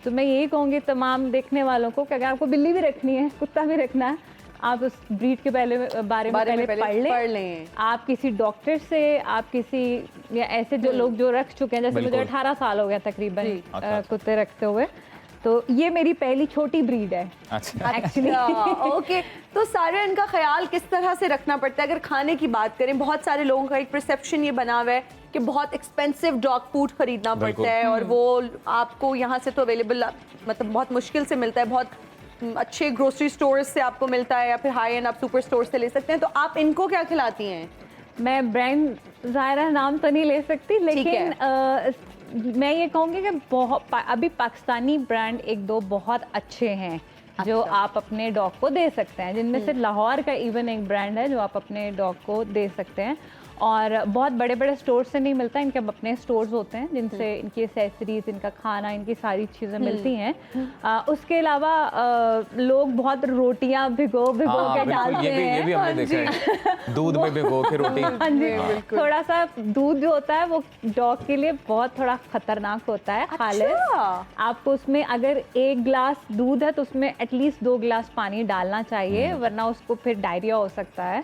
E: तो मैं यही कहूँगी तमाम देखने वालों को कि अगर आपको बिल्ली भी रखनी है, कुत्ता भी रखना है, आप उस ब्रीड के बारे में पहले पढ़ लें। आप किसी डॉक्टर से, आप किसी या ऐसे जो लोग जो रख चुके हैं, जैसे मुझे 18 साल हो गया तकरीबन कुत्ते रखते हुए, तो ये मेरी पहली छोटी ब्रीड है।
A: अच्छा।
E: एक्चुअली
B: ओके, तो सारे इनका ख्याल किस तरह से रखना पड़ता है? अगर खाने की बात करें, बहुत सारे लोगों का एक परसेप्शन ये बना हुआ है कि बहुत एक्सपेंसिव डॉग फूड खरीदना पड़ता है और वो आपको यहाँ से तो अवेलेबल मतलब बहुत मुश्किल से मिलता है, बहुत अच्छे ग्रोसरी स्टोर्स से आपको मिलता है या फिर हाई एंड आप सुपर स्टोर से ले सकते हैं। तो आप इनको क्या खिलाती हैं?
E: मैं ब्रांड ज़ाहिर नाम तो नहीं ले सकती, लेकिन मैं ये कहूँगी कि अभी पाकिस्तानी ब्रांड एक दो बहुत अच्छे हैं जो आप अपने डॉग को दे सकते हैं, जिनमें से लाहौर का इवन एक ब्रांड है जो आप अपने डॉग को दे सकते हैं। और बहुत बड़े बड़े स्टोर से नहीं मिलता, इनके अपने स्टोर्स होते हैं जिनसे इनकी एसेसरीज, इनका खाना, इनकी सारी चीज़ें मिलती हैं। उसके अलावा लोग बहुत रोटियां भिगो के डालते हैं।
A: ये भी हमने देखा है, दूध में भिगो के रोटी।
E: हाँ जी, थोड़ा सा दूध जो होता है वो डॉग के लिए बहुत थोड़ा खतरनाक होता है। खालिस आपको उसमें अगर 1 गिलास दूध है तो उसमें एटलीस्ट 2 गिलास पानी डालना चाहिए, वरना उसको फिर डायरिया हो सकता है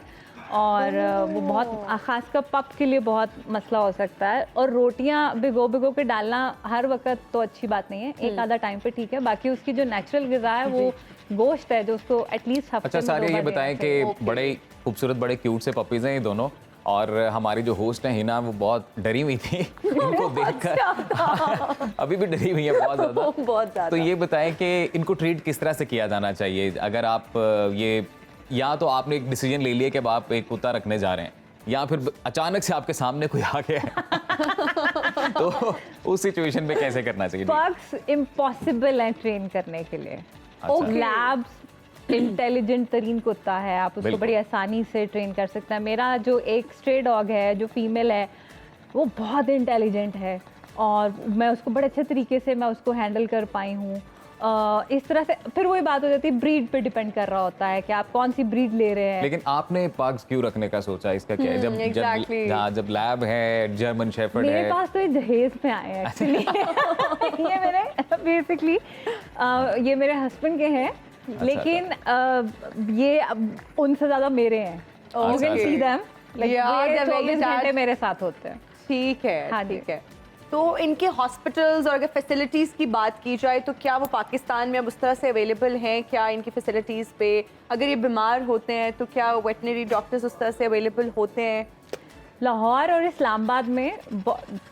E: और वो बहुत खासकर पप के लिए बहुत मसला हो सकता है। और रोटियां भिगो के डालना हर वक्त तो अच्छी बात नहीं है, एक आधा टाइम पे ठीक है। बाकी उसकी जो नेचुरल ग़िज़ा है वो गोश्त है जो उसको एटलीस्ट हफ्ते
A: अच्छा,
E: में
A: सारे
E: 2
A: ये
E: बार
A: बताएं
E: देना
A: कि बड़े खूबसूरत, बड़े क्यूट से पपीज़ हैं ये दोनों, और हमारी जो होस्ट है हिना वो बहुत डरी हुई थी इनको देखकर। अभी भी डरी हुई है बहुत ज़्यादा।
B: बहुत ज़्यादा।
A: तो ये बताएं कि इनको ट्रीट किस तरह से किया जाना चाहिए? अगर आप ये, या तो आपने एक डिसीजन ले लिया कि अब आप एक कुत्ता रखने जा रहे हैं, या फिर अचानक से आपके सामने कोई आ गया है तो उस सिचुएशन में कैसे करना चाहिए?
E: पग्स इम्पॉसिबल है ट्रेन करने के लिए।
A: अच्छा।
E: लैब्स इंटेलिजेंट तरीन कुत्ता है, आप उसको
A: बिल्कुल।
E: बड़ी आसानी से ट्रेन कर सकते हैं। मेरा जो एक स्ट्रे डॉग है जो फीमेल है वो बहुत इंटेलिजेंट है और मैं उसको बड़े अच्छे तरीके से मैं उसको हैंडल कर पाई हूँ। इस तरह से फिर वही बात हो जाती है, ब्रीड पे डिपेंड कर रहा होता है कि आप कौन सी ब्रीड ले रहे हैं।
A: लेकिन आपने पग्स क्यों रखने का सोचा? इसका क्या है? जब लैब है, जर्मन शेफर्ड
E: मेरे
A: है।
E: पास तो ये दहेज में आए हैं एक्चुअली। ये मेरे बेसिकली ये मेरे हस्बैंड के हैं, लेकिन ये उनसे ज्यादा मेरे हैं। You can see them, like 24 घंटे मेरे साथ होते हैं।
B: ठीक है,
E: हाँ जी।
B: ठीक है। तो इनके हॉस्पिटल्स और अगर फैसिलिटीज़ की बात की जाए तो क्या वो पाकिस्तान में अब उस तरह से अवेलेबल हैं? क्या इनकी फैसिलिटीज़ पे अगर ये बीमार होते हैं तो क्या वेटनरी डॉक्टर्स उस तरह से अवेलेबल होते हैं?
E: लाहौर और इस्लामाबाद में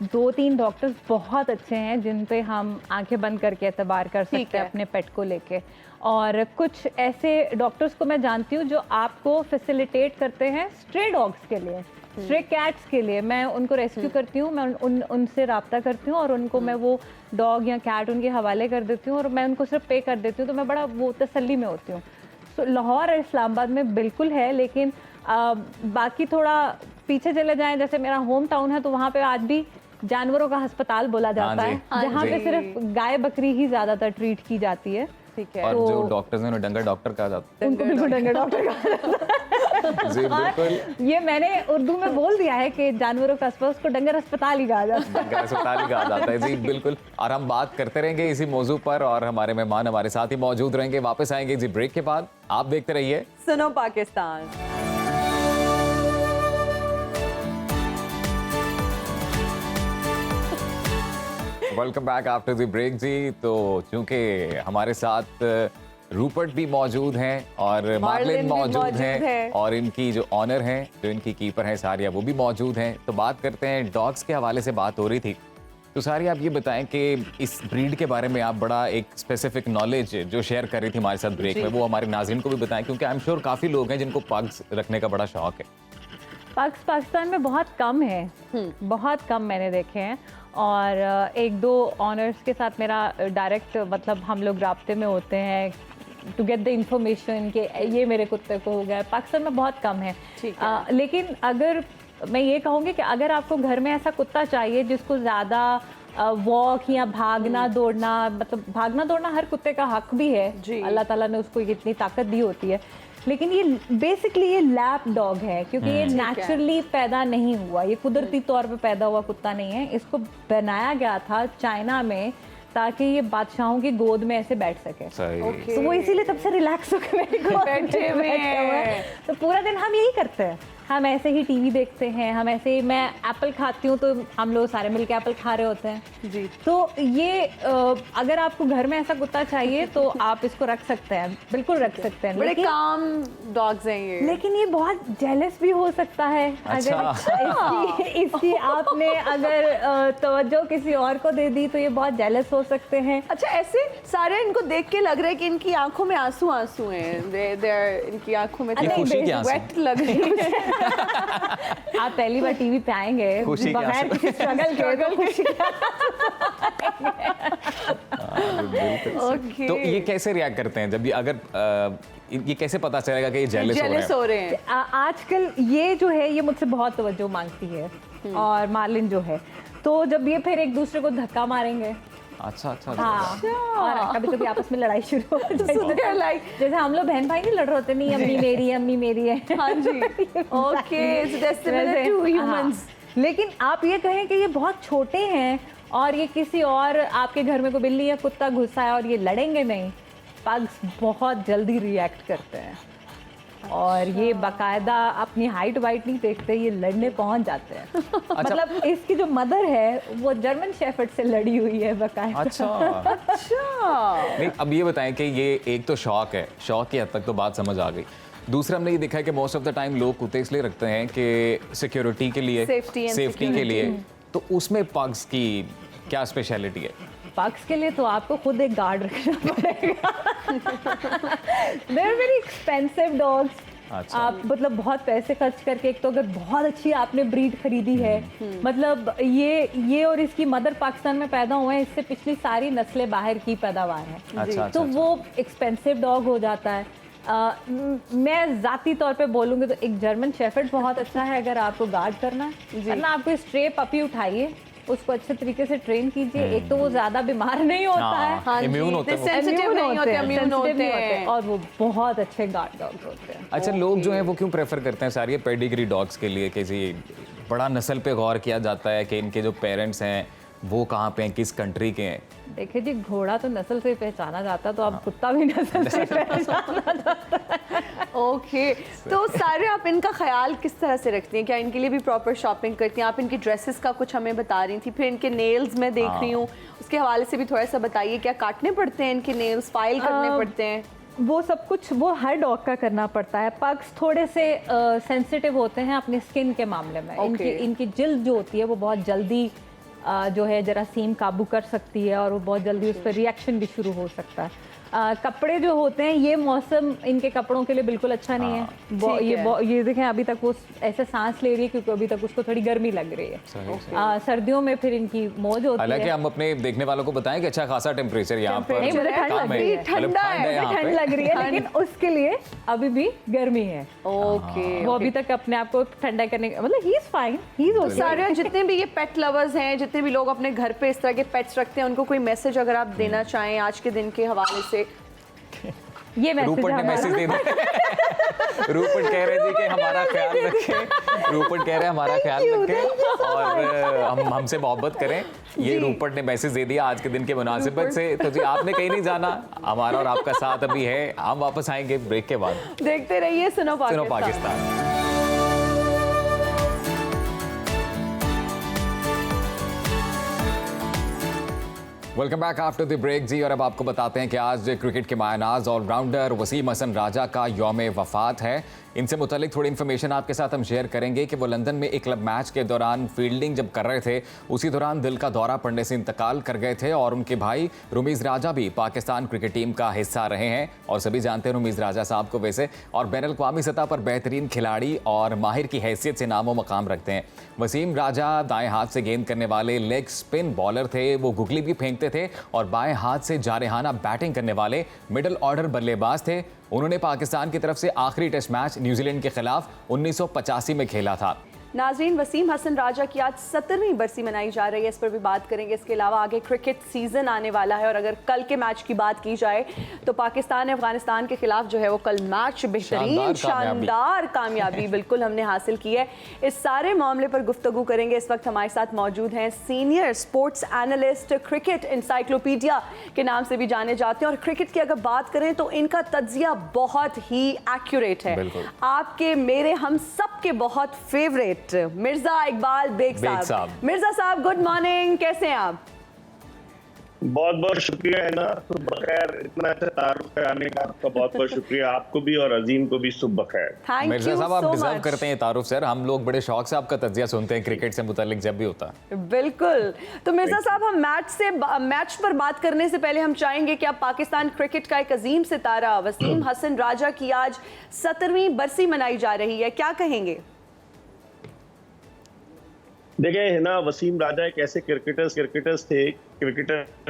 E: 2-3 डॉक्टर्स बहुत अच्छे हैं जिन पे हम आंखें बंद करके एतबार कर सकते हैं अपने पेट को लेके। और कुछ ऐसे डॉक्टर्स को मैं जानती हूँ जो आपको फैसिलिटेट करते हैं स्ट्रे डॉग्स के लिए, स्ट्रे कैट्स के लिए। मैं उनको रेस्क्यू करती हूँ, मैं उनसे रब्ता करती हूँ और उनको मैं वो डॉग या कैट उनके हवाले कर देती हूँ और मैं उनको सिर्फ पे कर देती हूँ, तो मैं बड़ा वो तसल्ली में होती हूँ। तो लाहौर और इस्लामाबाद में बिल्कुल है, लेकिन बाकी थोड़ा पीछे चले जाएं, जैसे मेरा होम टाउन है तो वहाँ पे आज भी जानवरों का अस्पताल बोला जाता है, जहाँ पे सिर्फ गाय बकरी ही ज़्यादातर ट्रीट की जाती है।
B: ठीक है।
A: और जो डॉक्टर्स हैं उन्हें डंगर डॉक्टर कहा जाता है।
E: उनको बिल्कुल डंगर डॉक्टर कहा जाता है।
A: जी बिल्कुल।
E: ये मैंने उर्दू में बोल दिया है कि जानवरों का अस्पताल, उसको डंगर अस्पताल ही कहा जाता है।
A: डंगर अस्पताल ही कहा जाता है। जी बिल्कुल। और हम बात करते रहेंगे इसी मौजू पर और हमारे मेहमान हमारे साथ ही मौजूद रहेंगे। वापस आएंगे जी ब्रेक के बाद। आप देखते रहिए
B: Suno Pakistan.
A: Welcome back after the break जी। तो चूंकि हमारे साथ रूपर्ट भी मौजूद हैं और मार्लिन मौजूद हैं और इनकी जो ऑनर हैं, जो इनकी कीपर हैं सारिया, वो भी मौजूद हैं। तो बात करते हैं, डॉग्स के हवाले से बात हो रही थी। तो सारिया, आप ये बताएं कि इस ब्रीड के बारे में आप बड़ा एक स्पेसिफिक नॉलेज जो शेयर कर रही थी हमारे साथ ब्रेक में, वो हमारे नाज़रीन को भी बताएं, क्योंकि आई एम श्योर काफ़ी लोग हैं जिनको पग्स रखने का बड़ा शौक है।
E: पग्स पाकिस्तान में बहुत कम है, बहुत कम मैंने देखे हैं। और 1-2 ऑनर्स के साथ मेरा डायरेक्ट मतलब हम लोग राब्ते में होते हैं टू गेट द इंफॉर्मेशन कि ये मेरे कुत्ते को हो गया। पाकिस्तान में बहुत कम है। लेकिन अगर मैं ये कहूँगी कि अगर आपको घर में ऐसा कुत्ता चाहिए जिसको ज़्यादा वॉक या भागना दौड़ना, मतलब भागना दौड़ना हर कुत्ते का हक भी है, अल्लाह ताला ने उसको इतनी ताकत दी होती है, लेकिन ये बेसिकली ये लैप डॉग है क्योंकि ये नेचुरली पैदा नहीं हुआ, ये कुदरती तौर पे पैदा हुआ कुत्ता नहीं है। इसको बनाया गया था चाइना में ताकि ये बादशाहों की गोद में ऐसे बैठ सके। तो वो इसीलिए तब से रिलैक्स होकर मेरे को बैठे हुए हैं। तो पूरा दिन हम यही करते हैं, हम ऐसे ही टीवी देखते हैं, हम ऐसे ही, मैं एप्पल खाती हूँ तो हम लोग सारे मिलके एप्पल खा रहे होते हैं जी। तो ये अगर आपको घर में ऐसा कुत्ता चाहिए तो आप इसको रख सकते हैं, बिल्कुल रख सकते हैं।
B: बड़े काम डॉग्स हैं ये,
E: लेकिन ये बहुत जेलस भी हो सकता है। अगर इसकी आपने अगर तवज्जो किसी और को दे दी तो ये बहुत जेलस हो सकते हैं।
B: अच्छा, ऐसे सारे इनको देख के लग रहा है कि इनकी आंखों में आंसू हैं, इनकी आंखों में
A: खुशी के आंसू
B: वेट लग रही है।
E: आप पहली बार टीवी पे आएंगे
A: खुशी के
E: बगैर
A: आंसू।
E: किसी स्ट्रगल के, तो खुशी के
B: ओके
A: तो ये कैसे रिएक्ट करते हैं जब ये अगर ये कैसे पता चलेगा कि ये जेलस हो रहे
B: जेलस
A: हैं?
B: हो रहे हैं।
E: आजकल ये जो है ये मुझसे बहुत तवज्जो मांगती है, और मार्लिन जो है, तो जब ये फिर एक दूसरे को धक्का मारेंगे,
A: अच्छा अच्छा
E: हाँ, और कभी कभी आपस में लड़ाई शुरू हो जाएगी,
B: लाइक
E: जैसे हम लोग बहन भाई नहीं लड़ रहे होते, नहीं अम्मी मेरी है।
B: हाँ जी ओके सो दैट्स सिमिलर
E: वैसे,
B: टू
E: हाँ।
B: ह्यूमंस।
E: लेकिन आप ये कहें कि ये बहुत छोटे हैं और ये किसी और आपके घर में कोई बिल्ली या कुत्ता घुसा है और ये लड़ेंगे नहीं, पग्स बहुत जल्दी रिएक्ट करते हैं और ये बाकायदा अपनी हाइट वाइट नहीं देखते, ये लड़ने पहुंच जाते हैं। मतलब इसकी जो मदर है वो जर्मन शेफर्ड से लड़ी हुई है बाकायदा।
A: अच्छा नहीं, अब ये बताएं कि ये एक तो शौक है, शौक की हद तक तो बात समझ आ गई। दूसरा हमने ये देखा है कि मोस्ट ऑफ द टाइम लोग कुत्ते इसलिए रखते हैं कि सिक्योरिटी के लिए,
B: Safety and
A: सेफ्टी के लिए, तो उसमें पग्स की क्या स्पेशलिटी है?
E: पग्स के लिए तो आपको खुद एक गार्ड रखना पड़ेगा। They are very expensive dogs.
A: अच्छा।
E: आप मतलब बहुत पैसे खर्च करके, एक तो अगर बहुत अच्छी आपने ब्रीड खरीदी है, मतलब ये और इसकी मदर पाकिस्तान में पैदा हुए हैं, इससे पिछली सारी नस्लें बाहर की पैदावार है,
A: अच्छा,
E: तो
A: अच्छा,
E: वो एक्सपेंसिव डॉग हो जाता है। मैं ज़ाती तौर पे बोलूँगी तो एक जर्मन शेफर्ड बहुत अच्छा है अगर आपको गार्ड करना है, वरना आपको स्ट्रे पपी उठाइए, उसको अच्छे तरीके से ट्रेन कीजिए, एक तो वो ज़्यादा बीमार नहीं होता है,
B: हाँ जी,
A: इम्यून होते हैं वो।
B: सेंसिटिव नहीं होते, इम्यून
E: sensitive
B: होते
E: नहीं
B: हैं।
E: और वो बहुत अच्छे गार्ड डॉग्स होते हैं।
A: अच्छा लोग जो है वो क्यों प्रेफर करते हैं सारी पेडिग्री डॉग्स के लिए, किसी बड़ा नस्ल पे गौर किया जाता है कि इनके जो पेरेंट्स हैं वो कहाँ पे हैं, किस कंट्री के हैं?
E: देखिए जी, घोड़ा तो नस्ल से पहचाना जाता है, तो अब कुत्ता भी नस्ल से पहचाना जाता है।
B: ओके तो सारे आप इनका ख्याल किस तरह से रखती हैं? क्या इनके लिए भी प्रॉपर शॉपिंग करती हैं? आप इनकी ड्रेसेस का कुछ हमें बता रही थी, फिर इनके नेल्स मैं देख रही हूँ, उसके हवाले से भी थोड़ा सा बताइए, क्या काटने पड़ते हैं इनके नेल्स, फाइल करने पड़ते हैं?
E: वो सब कुछ वो हर डॉग का करना पड़ता है। पग्स थोड़े से सेंसिटिव होते हैं अपनी स्किन के मामले में। इनकी जिल्द जो होती है वो बहुत जल्दी जो है जरासीम काबू कर सकती है और वो बहुत जल्दी उस पर रिएक्शन भी शुरू हो सकता है। कपड़े जो होते हैं, ये मौसम इनके कपड़ों के लिए बिल्कुल अच्छा नहीं है। ये देखें, अभी तक वो ऐसे सांस ले रही है क्योंकि अभी तक उसको थोड़ी गर्मी लग रही है। सर्दियों में फिर इनकी मौज होती है।
A: हालांकि हम अपने देखने वालों को बताएं कि अच्छा खासा टेम्परेचर यहाँ पर
E: नहीं, मुझे ठंड लग रही है, ठंड लग रही है, लेकिन उसके लिए अभी भी गर्मी है।
B: ओके
E: वो अभी तक अपने आप को ठंडा करने का, मतलब he is fine, he is okay.
B: सारे जितने भी ये पेट लवर्स हैं, जितने भी लोग अपने घर पे इस तरह के पेट्स रखते हैं, उनको कोई मैसेज अगर आप देना चाहें आज के दिन के हवाले से?
E: ये
A: रूपट ने मैसेज दे दिया। रूपट कह रहे थे कि हमारा ख्याल रखें, रूपट कह रहे हैं हमारा ख्याल रखें और हमसे मोहब्बत करें। ये रूपट ने मैसेज दे दिया आज के दिन के मुनासिबत से। तो जी आपने कहीं नहीं जाना, हमारा और आपका साथ अभी है। हम वापस आएंगे ब्रेक के बाद।
B: देखते रहिए Suno
A: Pakistan. Welcome back after the break जी। और अब आपको बताते हैं कि आज क्रिकेट के मायनाज ऑलराउंडर वसीम हसन राजा का यौम वफात है। इनसे मुतालिक थोड़ी इन्फॉर्मेशन आपके साथ हम शेयर करेंगे कि वो लंदन में एक क्लब मैच के दौरान फील्डिंग जब कर रहे थे, उसी दौरान दिल का दौरा पड़ने से इंतकाल कर गए थे। और उनके भाई रुमीज़ राजा भी पाकिस्तान क्रिकेट टीम का हिस्सा रहे हैं और सभी जानते हैं रुमीज़ राजा साहब को वैसे, और बैन अल-अक़वामी सतह पर बेहतरीन खिलाड़ी और माहिर की हैसियत से नामो मकाम रखते हैं। वसीम राजा दाएं हाथ से गेंद करने वाले लेग स्पिन बॉलर थे, वो गुगली भी फेंकते थे और बाएं हाथ से जारहाना बैटिंग करने वाले मिडिल ऑर्डर बल्लेबाज थे। उन्होंने पाकिस्तान की तरफ से आखिरी टेस्ट मैच न्यूजीलैंड के खिलाफ 1985 में खेला था।
B: नाज़रीन, वसीम हसन राजा की आज 17वीं बरसी मनाई जा रही है, इस पर भी बात करेंगे। इसके अलावा आगे क्रिकेट सीजन आने वाला है और अगर कल के मैच की बात की जाए तो पाकिस्तान ने अफगानिस्तान के खिलाफ जो है वो कल मैच बेहतरीन शानदार कामयाबी बिल्कुल हमने हासिल की है। इस सारे मामले पर गुफ्तगू करेंगे। इस वक्त हमारे साथ मौजूद हैं senior sports analyst, cricket encyclopedia के नाम से भी जाने जाते हैं, और क्रिकेट की अगर बात करें तो इनका तज्जिया बहुत ही एक्यूरेट है, आपके मेरे हम सब के बहुत फेवरेट मिर्जा इकबाल बेग साहब। मिर्जा साहब गुड मॉर्निंग, कैसे हैं आप?
F: बहुत बहुत शुक्रिया है ना, सुबह खैर, इतना अच्छा तारुफ कराने का आपका बहुत बहुत शुक्रिया। आपको भी और अजीम को भी सुबह खैर।
A: मिर्जा साहब आप डिजर्व करते हैं तारुफ सर, हम लोग बड़े शौक से आपका तज्जिया सुनते हैं क्रिकेट से मुतालिक जब भी होता है।
B: बिल्कुल। तो मिर्जा साहब, हम मैच पर बात करने से पहले हम चाहेंगे कि आप पाकिस्तान क्रिकेट का एक अजीम सितारा वसीम हसन राजा की आज 17वीं बरसी मनाई जा रही है, क्या कहेंगे?
F: देखिए है ना, वसीम राजा एक ऐसे क्रिकेटर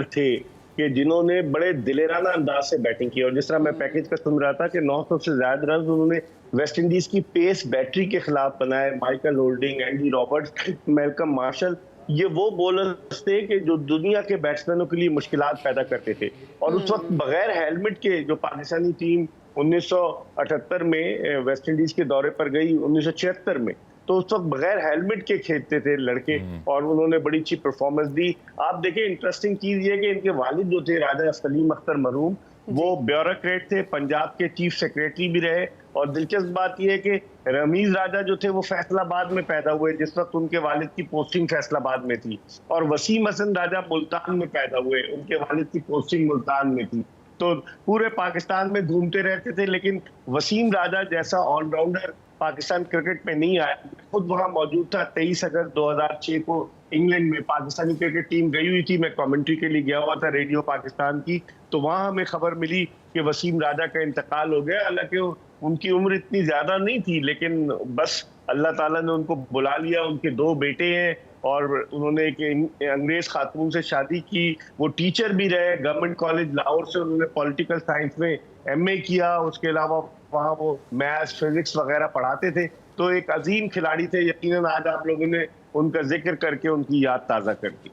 F: थे कि जिन्होंने बड़े दिलेराना अंदाज से बैटिंग की, और जिस तरह मैं पैकेज का सुन रहा था कि 900 से ज्यादा रन उन्होंने वेस्ट इंडीज की पेस बैटरी के खिलाफ बनाए। Michael holding, Andy Roberts, Malcolm martial, ये वो बॉलर्स थे कि जो दुनिया के बैट्समैनों के लिए मुश्किलात पैदा करते थे। और उस वक्त बगैर हेलमेट के जो पाकिस्तानी टीम 1978 में वेस्ट इंडीज के दौरे पर गई, 1976 में, तो उस वक्त बगैर हेलमेट के खेलते थे लड़के, और उन्होंने बड़ी अच्छी परफॉर्मेंस दी। आप देखिए, इंटरेस्टिंग चीज ये कि इनके वालिद जो थे राजा सलीम अख्तर मरहूम, वो ब्यूरोक्रेट थे, पंजाब के चीफ सेक्रेटरी भी रहे। और दिलचस्प बात यह है कि रमीज राजा जो थे वो फैसलाबाद में पैदा हुए, जिस वक्त उनके वालिद की पोस्टिंग फैसलाबाद में थी, और वसीम हसन राजा मुल्तान में पैदा हुए, उनके वालिद की पोस्टिंग मुल्तान में थी। तो पूरे पाकिस्तान में घूमते रहते थे, लेकिन वसीम राजा जैसा ऑलराउंडर पाकिस्तान क्रिकेट में नहीं आया। खुद वहां मौजूद था 23 अगस्त 2006 को इंग्लैंड में पाकिस्तानी क्रिकेट टीम गई हुई थी। मैं कमेंट्री के लिए गया हुआ था रेडियो पाकिस्तान की, तो वहां हमें खबर मिली कि वसीम राजा का इंतकाल हो गया। हालांकि उनकी उम्र इतनी ज्यादा नहीं थी, लेकिन बस अल्लाह ताला ने उनको बुला लिया। उनके 2 बेटे हैं और उन्होंने एक अंग्रेज खातून से शादी की। वो टीचर भी रहे, गवर्नमेंट कॉलेज लाहौर से उन्होंने पॉलिटिकल साइंस में MA किया। उसके अलावा वहाँ वो मैथ्स, फिजिक्स वगैरह पढ़ाते थे। तो एक अजीम खिलाड़ी थे। यकीनन आज आप लोगों ने उनका जिक्र करके उनकी याद ताज़ा कर दी।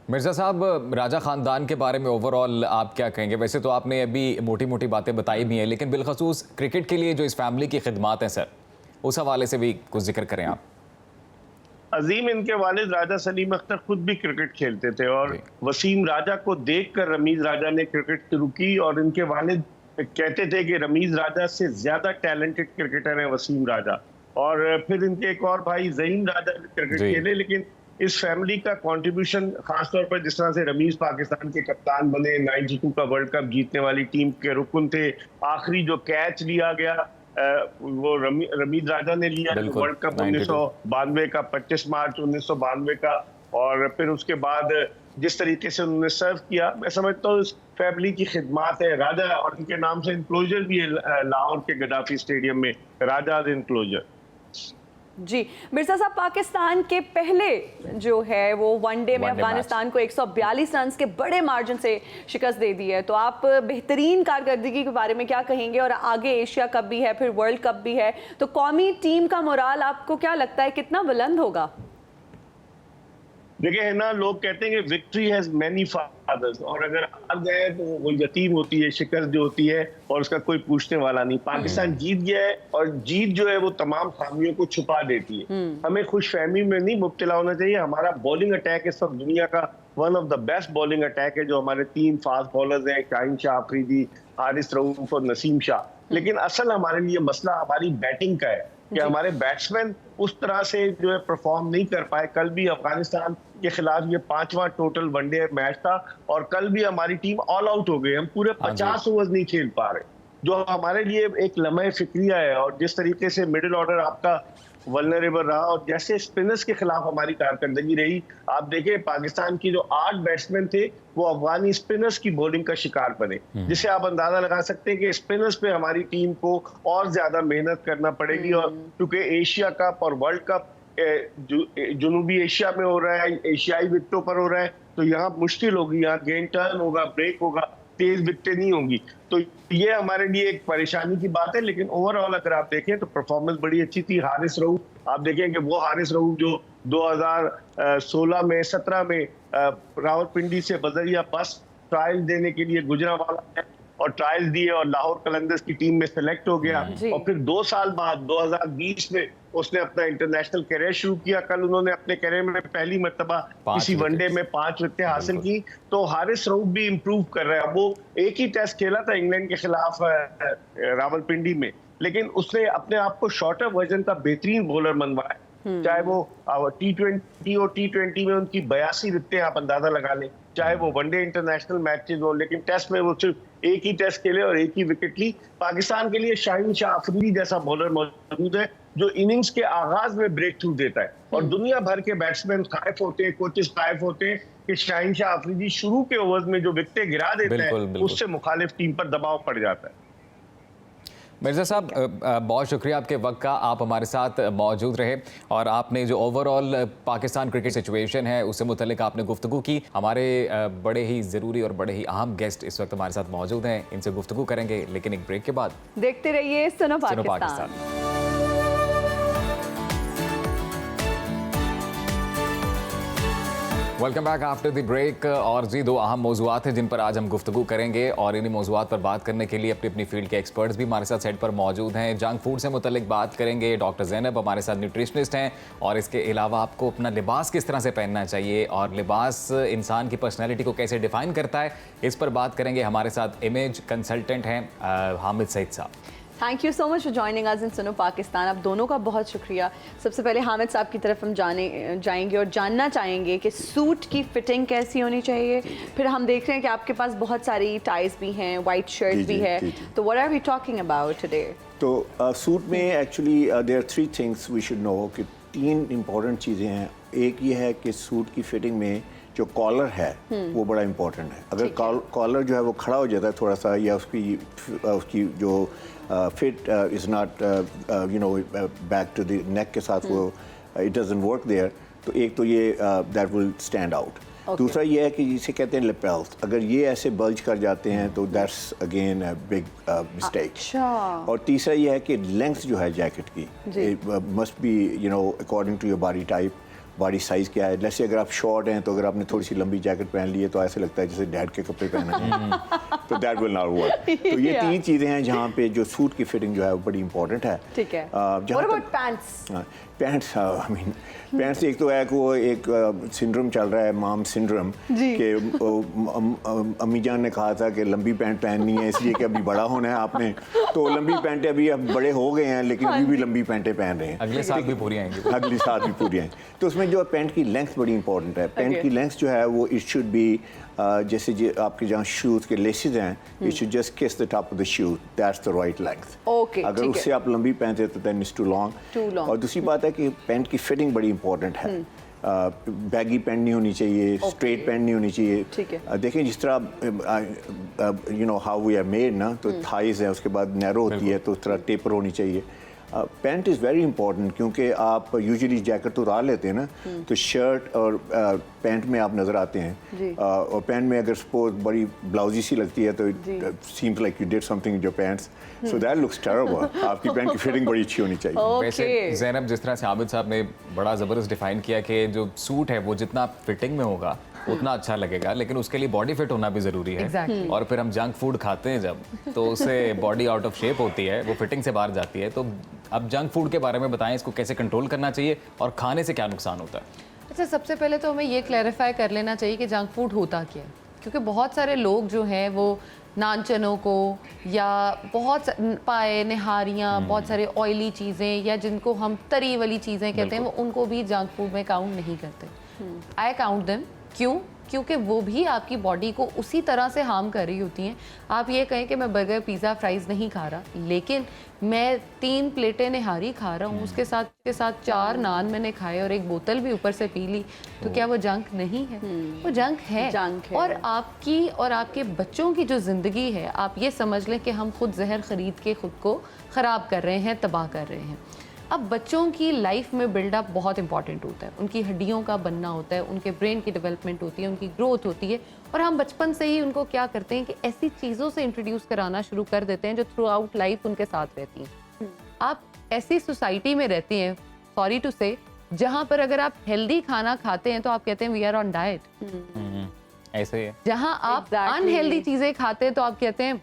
A: मिर्ज़ा साहब, राजा ख़ानदान के बारे में ओवरऑल आप क्या कहेंगे? वैसे तो आपने अभी मोटी मोटी बातें बताई भी हैं, लेकिन बिलखसूस क्रिकेट के लिए जो इस फैमिली की खिदमात हैं सर, उस हवाले से भी कुछ जिक्र करें आप।
F: अजीम, इनके वालिद राजा सलीम अख्तर खुद भी क्रिकेट खेलते थे, और वसीम राजा को देखकर रमीज राजा ने क्रिकेट शुरू की। और इनके वालिद कहते थे कि रमीज राजा से ज्यादा टैलेंटेड क्रिकेटर है वसीम राजा। और फिर इनके एक और भाई ज़हीम राजा क्रिकेट खेले, लेकिन इस फैमिली का कंट्रीब्यूशन खासतौर पर जिस तरह से रमीज पाकिस्तान के कप्तान बने, 92 का वर्ल्ड कप जीतने वाली टीम के रुकन थे। आखिरी जो कैच लिया गया वो रमीज राजा ने लिया वर्ल्ड कप 1992 का, 25 मार्च 1992 का। और फिर उसके बाद जिस तरीके से उन्होंने सर्व किया, मैं समझता हूँ इस फैमिली की खिदमात है। राजा, और इनके नाम से इंक्लोजर भी है लाहौर के गद्दाफी स्टेडियम में, राजा इंक्लोजर।
B: जी मिर्जा साहब, पाकिस्तान के पहले जो है वो वनडे में अफगानिस्तान को 142 रन के बड़े मार्जिन से शिकस्त दे दी है। तो आप बेहतरीन कारकर्दगी के बारे में क्या कहेंगे? और आगे एशिया कप भी है, फिर वर्ल्ड कप भी है, तो कौमी टीम का मोराल आपको क्या लगता है कितना बुलंद होगा?
F: देखिए है ना, लोग कहते हैं कि विक्ट्री हैज मैनी फादर्स, और अगर हार गए तो वो यतीम होती है, शिकस्त जो होती है, और उसका कोई पूछने वाला नहीं। पाकिस्तान जीत गया है, और जीत जो है वो तमाम खामियों को छुपा देती है। हमें खुशफहमी में नहीं मुब्तला होना चाहिए। हमारा बॉलिंग अटैक इस वक्त दुनिया का one of the best bowling attack है। जो हमारे 3 फास्ट बॉलर्स हैं, शाहीन शाह अफरीदी, हारिस रऊफ और नसीम शाह। लेकिन असल हमारे लिए मसला हमारी बैटिंग का है कि हमारे बैट्समैन उस तरह से जो है परफॉर्म नहीं कर पाए। कल भी अफगानिस्तान के खिलाफ ये 5वां टोटल वनडे मैच था, और कल भी हमारी टीम ऑल आउट हो गई। हम पूरे 50 ओवर नहीं खेल पा रहे, जो हमारे लिए एक लम्हे फिक्रिया है। और जिस तरीके से मिडिल ऑर्डर आपका वल्नरेबल रहा, और जैसे स्पिनर्स के खिलाफ हमारी कारकर्दगी रही, आप देखें पाकिस्तान की जो 8 बैट्समैन थे वो अफगानी स्पिनर्स की बॉलिंग का शिकार बने, जिससे आप अंदाजा लगा सकते हैं कि स्पिनर्स पे हमारी टीम को और ज्यादा मेहनत करना पड़ेगी। और क्योंकि एशिया कप और वर्ल्ड कप जनूबी एशिया में हो रहा है, एशियाई विकेटों पर हो रहा है, तो यहाँ मुश्किल होगी, यहाँ गेंद टर्न होगा, ब्रेक होगा, तेज विकेटें नहीं होंगी। तो ये हमारे लिए एक परेशानी की बात है। लेकिन ओवरऑल अगर आप देखें तो परफॉर्मेंस बड़ी अच्छी थी। हारिस रऊफ, आप देखें कि वो हारिस रऊफ जो 2016 में 17 में रावलपिंडी से बजरिया बस ट्रायल देने के लिए गुजरांवाला है, और ट्रायल दिए और लाहौर कलंदर्स की टीम में सेलेक्ट हो गया। और फिर 2 साल बाद 2020 में उसने अपना इंटरनेशनल करियर शुरू किया। कल उन्होंने अपने करियर में पहली मर्तबा किसी वनडे में 5 विकेटें हासिल की। तो हारिस रऊफ भी इम्प्रूव कर रहा है। वो एक ही टेस्ट खेला था इंग्लैंड के खिलाफ रावलपिंडी में, लेकिन उसने अपने आप को शॉर्टर वर्जन का बेहतरीन बॉलर मनवाया। चाहे वो T20 और T20 में उनकी 82 विकेटें आप अंदाजा लगा लें, चाहे वो वनडे इंटरनेशनल मैचेस हो, लेकिन टेस्ट में वो सिर्फ एक ही टेस्ट खेले और एक ही विकेट ली। पाकिस्तान के लिए शाहीन शाह अफरीदी जैसा बॉलर मौजूद है जो इनिंग्स के आगाज में ब्रेक थ्रू देता है, और दुनिया भर के बैट्समैन खाइफ होते हैं, कोचेस खाइफ होते हैं कि शाहीन शाह अफरीदी शुरू के ओवर्स में जो विकेटें गिरा देता है उससे मुखालिफ टीम पर दबाव पड़ जाता है।
A: मिर्ज़ा साहब बहुत शुक्रिया आपके वक्त का, आप हमारे साथ मौजूद रहे और आपने जो ओवरऑल पाकिस्तान क्रिकेट सिचुएशन है उससे मुतल्लिक आपने गुफ्तगू की। हमारे बड़े ही ज़रूरी और बड़े ही अहम गेस्ट इस वक्त हमारे साथ मौजूद हैं, इनसे गुफ्तगू करेंगे लेकिन एक ब्रेक के बाद।
B: देखते रहिए सुनो
A: सुनो
B: Pakistan.
A: Pakistan. Welcome back after the break. और जी 2 अहम मौज़ूआत हैं जिन पर आज हम गुफ्तगू करेंगे और इन्हीं मौज़ूआत पर बात करने के लिए अपनी अपनी फील्ड के एक्सपर्ट्स भी हमारे साथ सेट पर मौजूद हैं। जंक फूड से मुतल्लिक बात करेंगे, डॉक्टर ज़ैनब हमारे साथ न्यूट्रिशनिस्ट हैं, और इसके अलावा आपको अपना लिबास किस तरह से पहनना चाहिए और लिबास इंसान की पर्सनैलिटी को कैसे डिफ़ाइन करता है, इस पर बात करेंगे। हमारे साथ इमेज कंसल्टेंट हैं हामिद सईद साहब।
B: Thank you so much for joining us in Suno Pakistan. आप दोनों का बहुत शुक्रिया। सबसे पहले हामिद साहब की तरफ हम जाएंगे और जानना चाहेंगे कि सूट की फिटिंग कैसी होनी चाहिए। फिर हम देख रहे हैं कि आपके पास बहुत सारी टाइज भी हैं, वाइट शर्ट भी है, तो what are we talking about today?
G: तो सूट में actually there are 3 things we should know कि 3 इंपॉर्टेंट चीज़ें हैं। एक ये है कि सूट की फिटिंग में जो कॉलर है वो बड़ा इंपॉर्टेंट है। अगर कॉलर जो है वो खड़ा हो जाता है थोड़ा सा, या उसकी जो fit is not you know back to the neck के साथ वो इट डजंट वर्क देयर, तो एक तो ये दैट विल स्टैंड आउट। दूसरा ये है कि जिसे कहते हैं लेपेल्स, अगर ये ऐसे बल्ज कर जाते हैं तो that's again a big mistake. और तीसरा ये है कि लेंथ जो है जैकेट की must be you know according to your body type, body size क्या है। जैसे अगर आप शॉर्ट हैं तो अगर आपने थोड़ी सी लंबी जैकेट पहन ली है तो ऐसे लगता है जैसे डैड के कपड़े पहने हैं, तो दैट विल नॉट वर्क। तो ये 3 चीज़ें हैं जहाँ पे जो सूट की फिटिंग जो है वो बड़ी इंपॉर्टेंट है।
B: ठीक है। What about pants?
G: Pants I mean pants एक तो है कि वो एक सिंड्रोम चल रहा है, मॉम सिंड्रोम, कि अम्मी जान ने कहा था कि लंबी पैंट पहननी है इसलिए कि अभी बड़ा होना है आपने, तो लंबी पैंटें अभी अब बड़े हो गए हैं लेकिन अभी भी लंबी पैंटें पहन रहे हैं।
A: अगले साल भी पूरी आएंगी।
G: अगले साल भी पूरी आएंगी। तो उसमें जो पैंट की लेंथ बड़ी इंपॉर्टेंट है। पैंट की लेंथ जो है वो इट शुड बी जैसे आपके जहाँ शूज़ के लेसेस हैं, इट शुड जस्ट किस the top of the shoes, that's the right length.
B: Okay,
G: अगर उससे आप लंबी पहनते तो देन इट्स टू लॉन्ग। और दूसरी बात है कि पैंट की फिटिंग बड़ी इंपॉर्टेंट है। बैगी पैंट नहीं होनी चाहिए, स्ट्रेट पैंट नहीं होनी चाहिए। देखें जिस तरह you know how we are made ना, तो थाइज है उसके बाद नैरो होती है, तो उस तरह टेपर होनी चाहिए। पैंट इज़ वेरी इंपॉर्टेंट क्योंकि आप यूजुअली जैकेट तो उतार लेते हैं ना, तो शर्ट और पैंट में आप नज़र आते हैं, और पैंट में अगर सपोज बड़ी ब्लाउजी सी लगती है तो it seems like you did something in your pants, so that looks terrible. आपकी पैंट की फिटिंग बड़ी अच्छी होनी चाहिए।
A: वैसे ज़ैनब, जिस तरह से आबिद साहब ने बड़ा ज़बरदस्त डिफाइन किया कि जो सूट है वो जितना फिटिंग में होगा उतना अच्छा लगेगा, लेकिन उसके लिए बॉडी फिट होना भी ज़रूरी है। और फिर हम जंक फूड खाते हैं जब, तो उससे बॉडी आउट ऑफ शेप होती है, वो फिटिंग से बाहर जाती है। तो अब जंक फूड के बारे में बताएं, इसको कैसे कंट्रोल करना चाहिए और खाने से क्या नुकसान होता है?
H: अच्छा, सबसे पहले तो हमें ये क्लैरिफाई कर लेना चाहिए कि जंक फूड होता क्या है, क्योंकि बहुत सारे लोग जो हैं वो नान चनों को या बहुत पाए निहारियाँ, बहुत सारे ऑयली चीज़ें या जिनको हम तरी वाली चीज़ें कहते हैं, वो उनको भी जंक फूड में काउंट नहीं करते। I count them. क्यों? क्योंकि वो भी आपकी बॉडी को उसी तरह से हार्म कर रही होती हैं। आप ये कहें कि मैं बर्गर, पिज़्ज़ा, फ्राइज़ नहीं खा रहा, लेकिन मैं 3 प्लेटें निहारी खा रहा हूँ, उसके साथ 4 नान मैंने खाए और 1 बोतल भी ऊपर से पी ली, तो क्या वो जंक नहीं है? वो जंक है। और आपकी और आपके बच्चों की जो ज़िंदगी है, आप ये समझ लें कि हम खुद जहर ख़रीद के ख़ुद को ख़राब कर रहे हैं, तबाह कर रहे हैं। अब बच्चों की लाइफ में बिल्डअप बहुत इंपॉर्टेंट होता है, उनकी हड्डियों का बनना होता है, उनके ब्रेन की डेवलपमेंट होती है, उनकी ग्रोथ होती है, और हम बचपन से ही उनको क्या करते हैं कि ऐसी चीज़ों से इंट्रोड्यूस कराना शुरू कर देते हैं जो थ्रू आउट लाइफ उनके साथ रहती हैं। आप ऐसी सोसाइटी में रहते हैं, सॉरी टू से, जहाँ पर अगर आप हेल्दी खाना खाते हैं तो आप कहते हैं वी आर ऑन डाइट।
A: ऐसे ही है।
H: जहाँ आप अनहेल्दी चीज़ें खाते हैं तो आप कहते हैं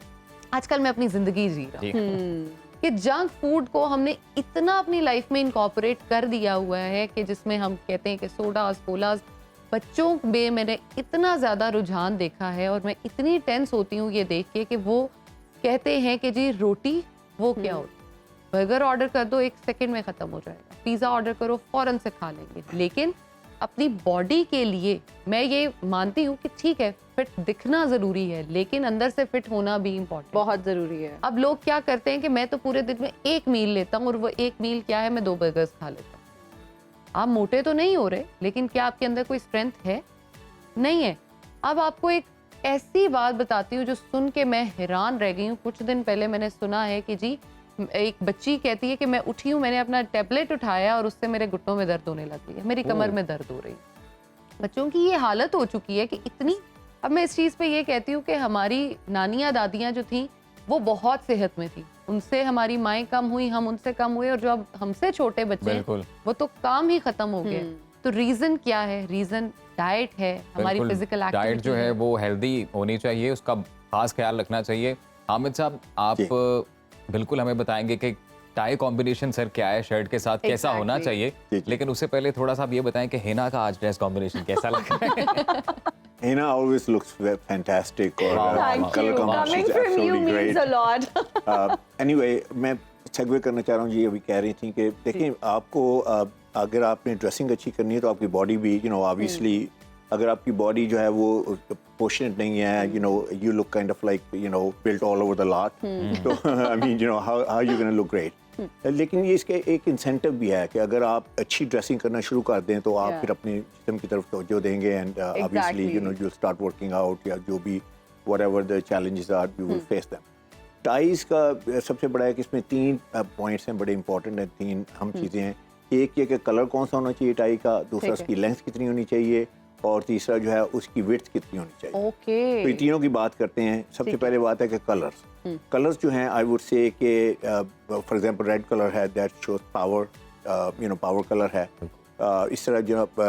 H: आजकल मैं अपनी ज़िंदगी जी रहा हूँ। कि जंक फूड को हमने इतना अपनी लाइफ में इनकॉर्पोरेट कर दिया हुआ है कि जिसमें हम कहते हैं कि सोडास, कोलास, बच्चों में मैंने इतना ज़्यादा रुझान देखा है और मैं इतनी टेंस होती हूँ ये देख के कि वो कहते हैं कि जी रोटी वो क्या होती है, बर्गर ऑर्डर कर दो 1 सेकंड में ख़त्म हो जाएगा, पिज़्ज़ा ऑर्डर करो फ़ौरन से खा लेंगे। लेकिन अपनी बॉडी के लिए मैं ये मानती हूँ कि ठीक है फिट दिखना ज़रूरी है, लेकिन अंदर से फिट होना भी इम्पोर्टेंट,
B: बहुत ज़रूरी है।
H: अब लोग क्या करते हैं कि मैं तो पूरे दिन में 1 मील लेता हूँ और वो 1 मील क्या है, मैं 2 बर्गर्स खा लेता हूँ। आप मोटे तो नहीं हो रहे, लेकिन क्या आपके अंदर कोई स्ट्रेंथ है? नहीं है। अब आपको एक ऐसी बात बताती हूँ जो सुन के मैं हैरान रह गई हूँ। कुछ दिन पहले मैंने सुना है कि जी एक बच्ची कहती है कि मैं उठी हूँ, मैंने अपना टैबलेट उठाया और उससे मेरे घुटनों में दर्द होने लगी है, मेरी कमर में दर्द हो रही है। बच्चों की ये हालत हो चुकी है कि इतनी, अब मैं इस चीज़ पे ये कहती हूँ कि हमारी नानियाँ दादियाँ जो थी वो बहुत सेहत में थी, उनसे हमारी माएँ कम हुई, हम उनसे कम हुए, और जो अब हमसे छोटे बच्चे हैं
A: बिल्कुल।
H: वो तो काम ही खत्म हो गए। तो रीजन क्या है? रीजन डाइट है, हमारी
A: बिल्कुल,
H: फिजिकल
A: डाइट
H: एक्टिविटी
A: जो है वो हेल्दी होनी चाहिए, उसका खास ख्याल रखना चाहिए। हामिद साहब, आप
G: जी।
A: बिल्कुल हमें बताएंगे कि टाई कॉम्बिनेशन सर क्या है शर्ट के साथ, कैसा होना
H: Exactly.
A: चाहिए,
G: जी, जी।
A: लेकिन उससे पहले थोड़ा सा आप ये बताएं कि हिना का आज ड्रेस कॉम्बिनेशन कैसा लग रहा है?
G: Hina always looks fantastic or
B: Thank
G: color
B: you.
G: combination
B: Coming
G: is
B: from you
G: absolutely
B: means
G: great.
B: a lot.
G: Anyway, मैं सेगवे करना चाह रहा हूँ जी, अभी कह रही थी कि देखिए आपको अगर आपने ड्रेसिंग अच्छी करनी है तो आपकी बॉडी भी ऑब्वियसली अगर आपकी बॉडी जो है वो पोर्शनेट नहीं है, you look kind of like built all over the lot, तो I mean how you gonna look great. लेकिन ये इसके एक इंसेंटिव भी है कि अगर आप अच्छी ड्रेसिंग करना शुरू कर दें तो आप फिर अपने जिस्म की तरफ तवज्जो देंगे and obviously you'll start working out, या जो भी whatever the challenges are you will face them. Ties का सबसे बड़ा है कि इसमें 3 पॉइंट्स हैं, बड़े इंपॉर्टेंट हैं, 3 अहम चीज़ें हैं। एक ये कि कलर कौन सा होना चाहिए टाई का, दूसरा उसकी लेंथ कितनी होनी चाहिए, और तीसरा जो है उसकी विड्थ कितनी होनी चाहिए। तो ये तीनों की बात करते हैं। सबसे पहले बात है कि कलर्स जो हैं, आई वुड से कि फॉर एग्जांपल रेड कलर है, that shows power, power colour है। इस तरह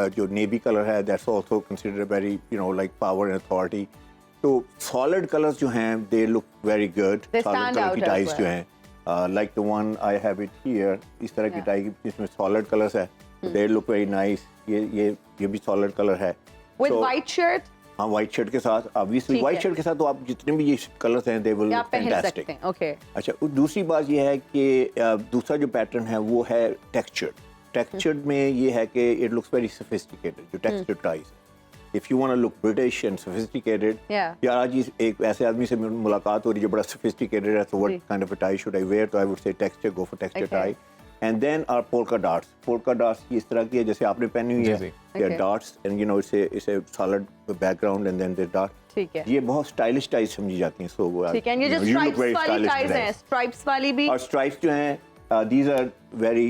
G: जो नेवी कलर है, that's also considered very like power and authority. तो सॉलिड कलर्स जो हैं they look very good. Solid colour की टाइज जो हैं like the one I have it here, इस तरह की टाई जिसमें सॉलिड कलर्स है, दे लुक वेरी नाइस। ये भी सॉलिड कलर है
B: With white shirt?
G: हाँ, व्हाइट शर्ट के साथ, ऑब्वियसली व्हाइट शर्ट के साथ तो आप जितने भी ये कलर्स हैं they will look fantastic.
B: Okay.
G: अच्छा, दूसरी बात ये है कि दूसरा जो पैटर्न है वो है टेक्सचर्ड में ये है कि इट लुक्स वेरी सोफिस्टिकेटेड, जो टेक्सचर्ड टाइज है। If you want to look British and sophisticated, यार आज एक ऐसे आदमी से मुलाकात हो रही है जो बड़ा सोफिस्टिकेटेड है, तो what kind of a tie should I wear, तो I would say texture, go for texture tie. And then are polka dots इस तरह की है जैसे आपने पहनी हुई है, या dots and it's a solid background and then the dot.
B: ठीक है,
G: ये बहुत स्टाइलिश टाइज समझी जाती हैं। सो
B: ठीक है, ये जो स्ट्राइप्स वाली टाइज हैं, स्ट्राइप्स वाली भी,
G: और स्ट्राइप्स जो हैं these are very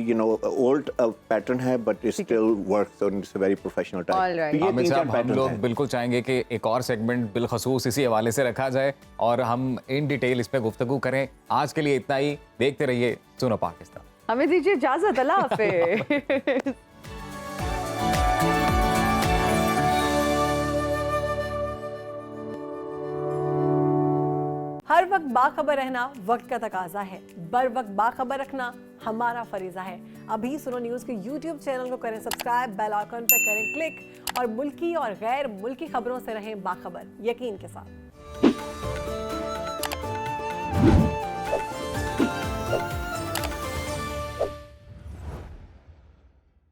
G: old pattern है, but it still works and it's a very professional type.
B: All right.
G: तो ये
A: आमिर
G: 3-4
A: साहब, हम
G: patterns
A: लोग
G: हैं।
A: बिल्कुल चाहेंगे कि एक और सेगमेंट बिलखसूस इसी हवाले से रखा जाए और हम इन डिटेल इस पे गुफ्तगू करें। आज के लिए इतना ही, देखते रहिए सुनो पाकिस्तान।
B: हमें दीजिए इजाजत, अल्लाह हाफिज़। हर वक्त बाखबर रहना वक्त का तकाजा है, बर वक्त बाखबर रखना हमारा फरीजा है। अभी सुनो न्यूज़ के YouTube चैनल को करें सब्सक्राइब, बेल आइकन पर करें क्लिक और मुल्की और गैर मुल्की खबरों से रहें बाखबर, यकीन के साथ।